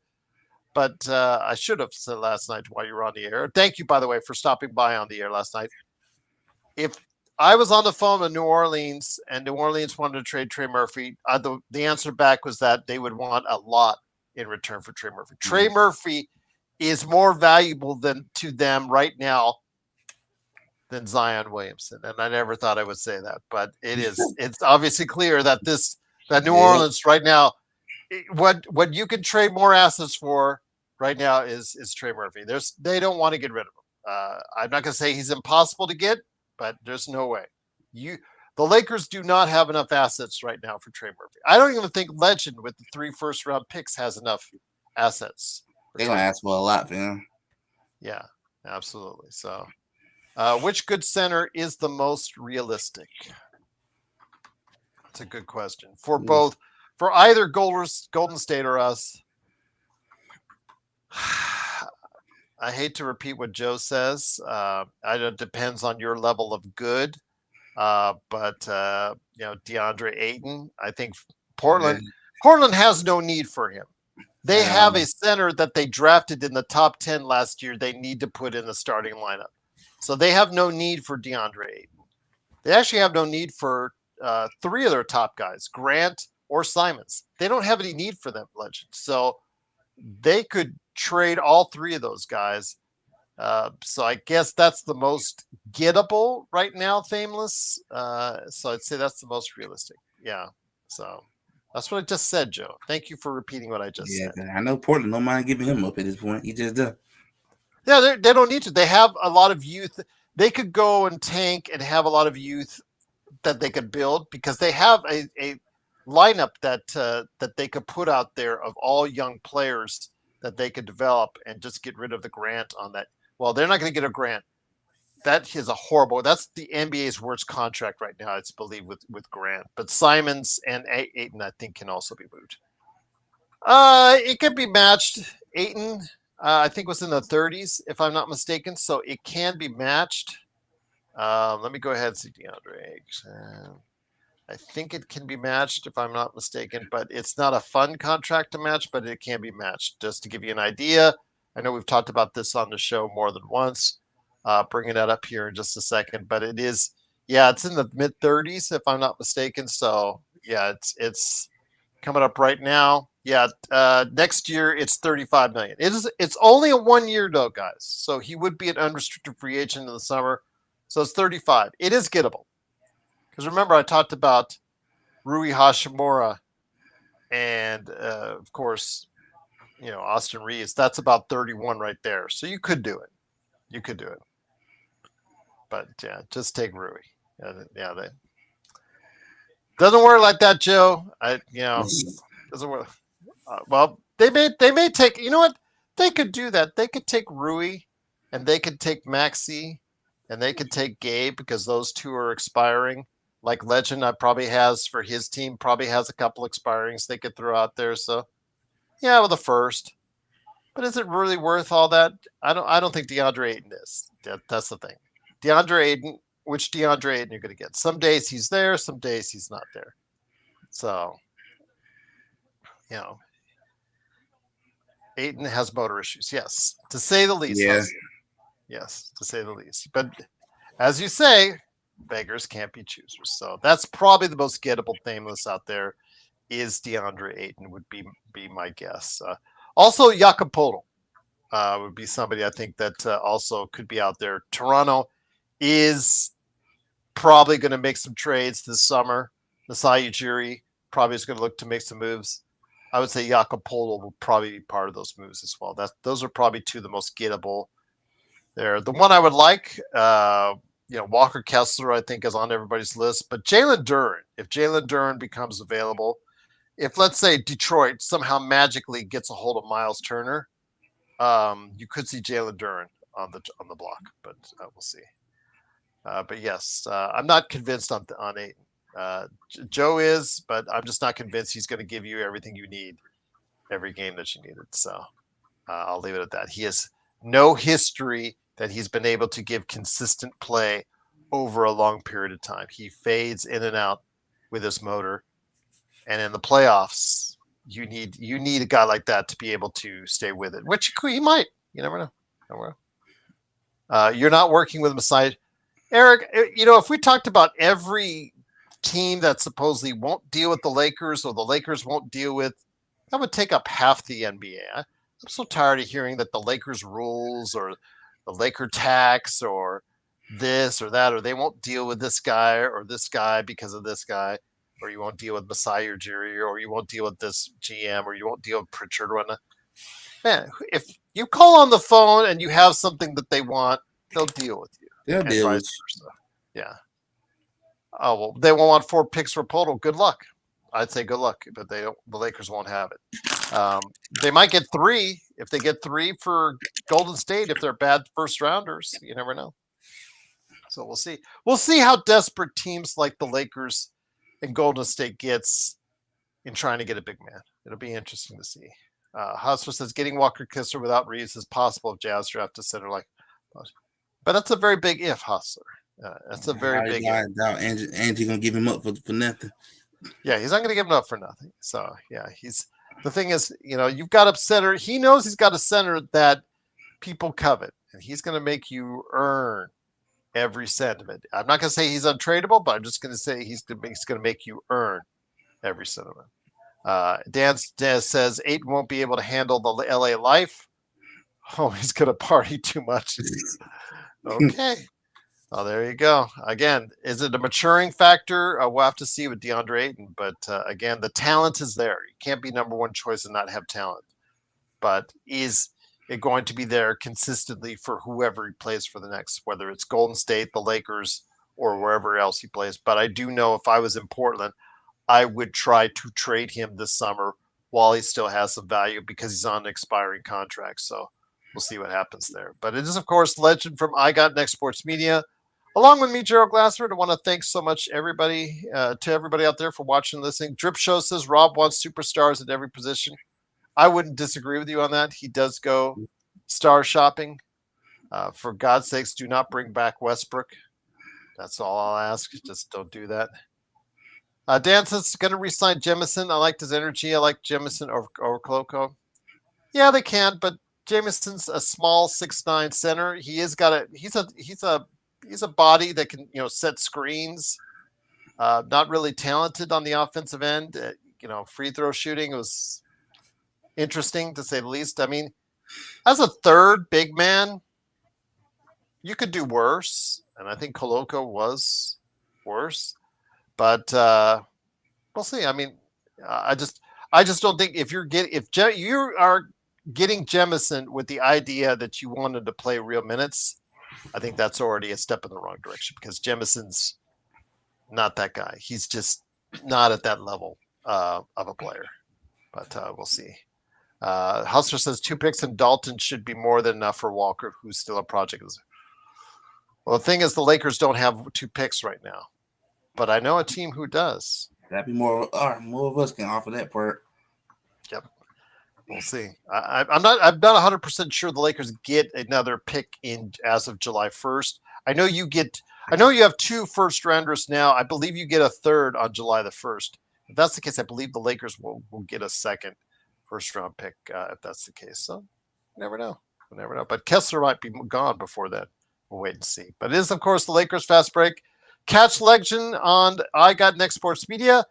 But I should have said last night while you were on the air. Thank you, by the way, for stopping by on the air last night. If I was on the phone with New Orleans and New Orleans wanted to trade Trey Murphy, the answer back was that they would want a lot in return for Trey Murphy. Trey Murphy is more valuable to them right now than Zion Williamson. And I never thought I would say that, but it's obviously clear that New Orleans right now, what you can trade more assets for right now is Trey Murphy. They don't want to get rid of him. I'm not going to say he's impossible to get, but there's no way. The Lakers do not have enough assets right now for Trey Murphy. I don't even think Legend with the 3 first-round picks has enough assets. They're gonna ask for a lot for him. Yeah, absolutely. So, which good center is the most realistic? That's a good question for either Golden State or us. I hate to repeat what Joe says. It depends on your level of good. But DeAndre Ayton, I think Portland has no need for him. They have a center that they drafted in the top 10 last year. They need to put in the starting lineup. So they have no need for DeAndre Ayton. They actually have no need for 3 of their top guys, Grant or Simons. They don't have any need for them, Legend. So they could trade all 3 of those guys. So I guess that's the most gettable right now, Fameless. So I'd say that's the most realistic. Yeah. So that's what I just said, Joe. Thank you for repeating what I just said. I know Portland don't mind giving him up at this point. He just does. Yeah, they don't need to. They have a lot of youth. They could go and tank and have a lot of youth that they could build because they have a lineup that they could put out there of all young players that they could develop and just get rid of the Grant on that. Well, they're not going to get a Grant. That is that's the NBA's worst contract right now, it's believed with Grant. But Simons and Ayton, I think, can also be moved. It could be matched. Ayton, I think, was in the 30s, if I'm not mistaken. So it can be matched. Let me go ahead and see DeAndre Ayton. I think it can be matched, if I'm not mistaken. But it's not a fun contract to match, but it can be matched. Just to give you an idea, I know we've talked about this on the show more than once. Bringing that up here in just a second, but it's in the mid 30s, if I'm not mistaken. So yeah, it's coming up right now. Yeah. Next year it's 35 million. It's only a 1 year though, guys. So he would be an unrestricted free agent in the summer. So it's 35. It is gettable. Because remember, I talked about Rui Hachimura and of course, Austin Reaves. That's about 31 right there. So you could do it. But yeah, just take Rui. They doesn't work like that, Joe. Doesn't work. Well, they may take. You know what? They could do that. They could take Rui, and they could take Maxey, and they could take Gabe because those 2 are expiring. Like Legend, probably has for his team. Probably has a couple expirings they could throw out there. So yeah, with a first. But is it really worth all that? I don't think DeAndre Ayton is. That's the thing. DeAndre Ayton, which DeAndre Ayton you're going to get. Some days he's there, some days he's not there. So, Ayton has motor issues, yes, to say the least. Yeah. Yes, to say the least. But as you say, beggars can't be choosers. So that's probably the most gettable Fameless out there is DeAndre Ayton would be my guess. Also, Jakob Poeltl would be somebody I think that also could be out there. Toronto is probably going to make some trades this summer. Masai Ujiri probably is going to look to make some moves. I would say Jakob Poeltl will probably be part of those moves as well. Those are probably 2 of the most gettable there. The one I would like, Walker Kessler, I think, is on everybody's list. But Jalen Duren, if Jalen Duren becomes available, if let's say Detroit somehow magically gets a hold of Miles Turner, you could see Jalen Duren on the block, but we'll see. But yes, I'm not convinced on Ayton. Joe is, but I'm just not convinced he's going to give you everything you need every game that you needed. So I'll leave it at that. He has no history that he's been able to give consistent play over a long period of time. He fades in and out with his motor. And in the playoffs, you need a guy like that to be able to stay with it, which he might. You never know. You're not working with Masai. Eric, if we talked about every team that supposedly won't deal with the Lakers or the Lakers won't deal with, that would take up half the NBA. I'm so tired of hearing that the Lakers rules or the Laker tax or this or that, or they won't deal with this guy because of this guy, or you won't deal with Masai Ujiri, or you won't deal with this GM, or you won't deal with Pritchard or whatnot. Man, if you call on the phone and you have something that they want, they'll deal with you. They'll deal with you. Yeah. Oh, well, they won't want 4 picks for Poto. Good luck. I'd say good luck, but the Lakers won't have it. They might get 3 if they get 3 for Golden State if they're bad first rounders. You never know. So we'll see. We'll see how desperate teams like the Lakers and Golden State gets in trying to get a big man. It'll be interesting to see. Hustler says getting Walker Kessler without Reaves is possible if Jazz draft a center like, but that's a very big if, Hustler. That's a very big if. Doubt Angie gonna give him up for nothing. Yeah, he's not going to give him up for nothing. So yeah, the thing is, you've got a center. He knows he's got a center that people covet, and he's going to make you earn every cent of it. I'm not going to say he's untradeable, but I'm just going to say he's going to make you earn every cent of it. Dan says Ayton won't be able to handle the LA life. Oh, he's going to party too much. Okay. Oh, there you go. Again, is it a maturing factor? We'll have to see with DeAndre Ayton. But again, the talent is there. You can't be number one choice and not have talent. But is it going to be there consistently for whoever he plays for the next, whether it's Golden State, the Lakers, or wherever else he plays? But I do know if I was in Portland, I would try to trade him this summer while he still has some value because he's on an expiring contract. So we'll see what happens there. But it is, of course, Legend from I Got Next Sports Media. Along with me, Gerald Glassford, I want to thank so much to everybody out there for watching and listening. Drip Show says Rob wants superstars at every position. I wouldn't disagree with you on that. He does go star shopping. For God's sakes, do not bring back Westbrook. That's all I'll ask. Just don't do that. Dan says going to re-sign Jemison. I liked his energy. I like Jemison over Koloko. Yeah, they can, but Jamison's a small 6'9" center. He's a body that can, set screens. Not really talented on the offensive end. Free throw shooting was interesting to say the least. I mean, as a third big man, you could do worse, and I think Koloko was worse. But we'll see. I mean, I just don't think if you are getting Jemison with the idea that you wanted to play real minutes, I think that's already a step in the wrong direction because Jemison's not that guy. He's just not at that level of a player. But we'll see. Hustler says 2 picks and Dalton should be more than enough for Walker, who's still a project. Well, the thing is, the Lakers don't have 2 picks right now, but I know a team who does. That'd be more of us can offer that part. Yep. We'll see. I'm not 100% sure the Lakers get another pick in as of July 1st. I know you have 2 first rounders now. I believe you get a third on July the 1st. If that's the case, I believe the Lakers will get a second first round pick if that's the case. So you never know. We'll never know. But Kessler might be gone before that. We'll wait and see. But it is, of course, the Lakers Fast Break. Catch Legend on I Got Next Sports Media.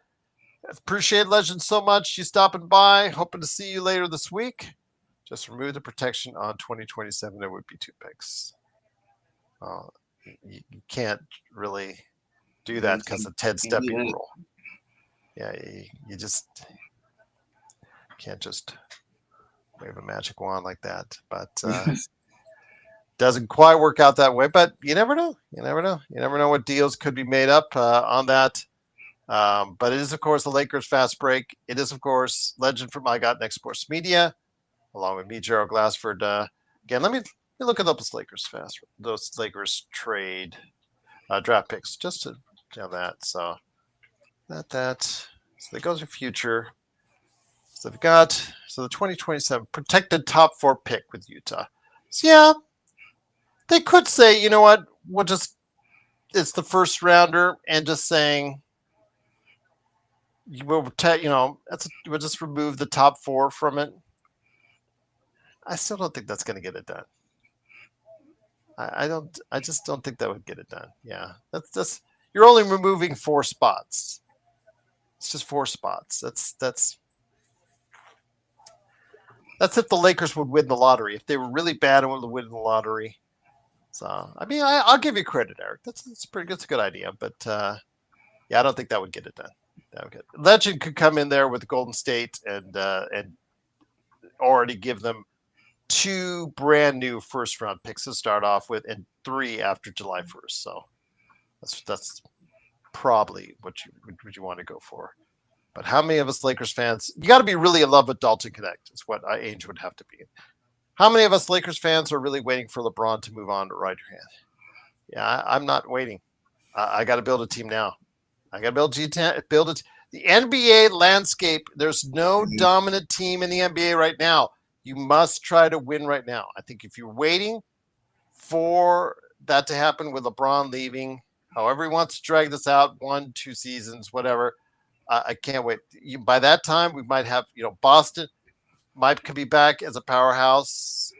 Appreciate Legend so much. You stopping by. Hoping to see you later this week. Just remove the protection on 2027. There would be 2 picks. You can't really do that because of Ted Stepping rule. Yeah, you just can't just wave a magic wand like that. But doesn't quite work out that way. But you never know. You never know what deals could be made up on that. But it is, of course, the Lakers Fast Break. It is, of course, Legend from I Got Next Sports Media, along with me, Gerald Glassford. Again, let me look at those Lakers trade draft picks just to have that. So that. So that goes to future. So they've got the 2027 protected top 4 pick with Utah. So yeah, they could say, you know what, it's the first rounder, and just saying, we'll just remove the top 4 from it. I still don't think that's going to get it done. I just don't think that would get it done. Yeah, that's you're only removing 4 spots. It's just 4 spots. That's if the Lakers would win the lottery. If they were really bad and would win the lottery. So I mean, I'll give you credit, Eric. That's pretty. That's a good idea, but yeah, I don't think that would get it done. That would get, Legend could come in there with Golden State and already give them 2 brand new first round picks to start off with, and 3 after July 1st. So that's probably what you want to go for. But how many of us Lakers fans? You got to be really in love with Dalton Connect. Is what Ainge would have to be. How many of us Lakers fans are really waiting for LeBron to move on to ride your hand? Yeah, I'm not waiting. I got to build a team now. I got to build G10. Build it. The NBA landscape. There's no dominant team in the NBA right now. You must try to win right now. I think if you're waiting for that to happen with LeBron leaving, however he wants to drag this out, 1, 2 seasons, whatever. I can't wait. By that time, we might have, Boston might be back as a powerhouse,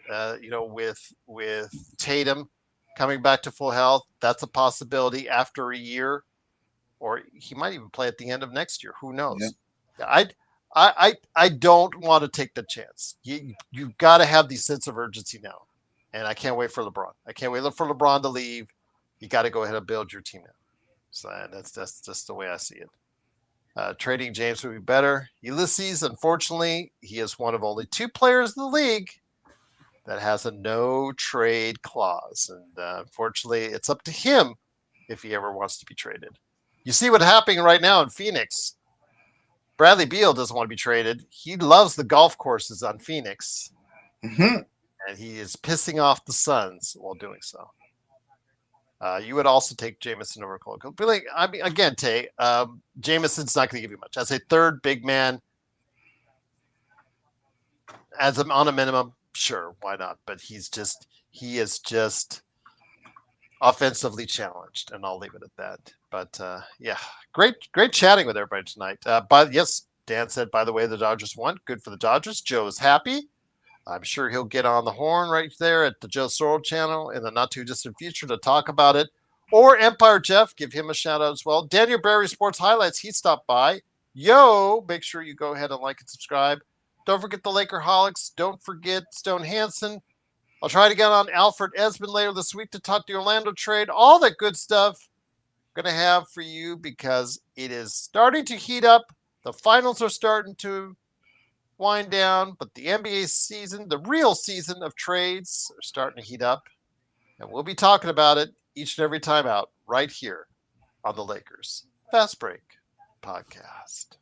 with Tatum coming back to full health. That's a possibility after a year, or he might even play at the end of next year. Who knows? Yeah. I don't want to take the chance. You've got to have the sense of urgency now, and I can't wait for LeBron. I can't wait for LeBron to leave. You got to go ahead and build your team now. So that's just the way I see it. Trading James would be better. Ulysses, unfortunately, he is one of only 2 players in the league that has a no trade clause. And unfortunately, it's up to him if he ever wants to be traded. You see what's happening right now in Phoenix. Bradley Beal doesn't want to be traded. He loves the golf courses on Phoenix. Mm-hmm. And he is pissing off the Suns while doing so. You would also take Jamison over Cole. But I mean, again, Tay, Jamison's not going to give you much. As a third big man, on a minimum, sure, why not? But he is just offensively challenged, and I'll leave it at that. But yeah, great chatting with everybody tonight. But yes, Dan said, by the way, the Dodgers won. Good for the Dodgers. Joe is happy. I'm sure he'll get on the horn right there at the Joe Sorrell channel in the not too distant future to talk about it. Or Empire Jeff, give him a shout out as well. Daniel Barry Sports Highlights, he stopped by. Yo, make sure you go ahead and like and subscribe. Don't forget the Lakerholics. Don't forget Stone Hansen. I'll try to get on Alfred Esmond later this week to talk the Orlando trade. All that good stuff I'm going to have for you because it is starting to heat up. The finals are starting to wind down, but the NBA season, the real season of trades, are starting to heat up, and we'll be talking about it each and every time out right here on the Lakers Fast Break Podcast.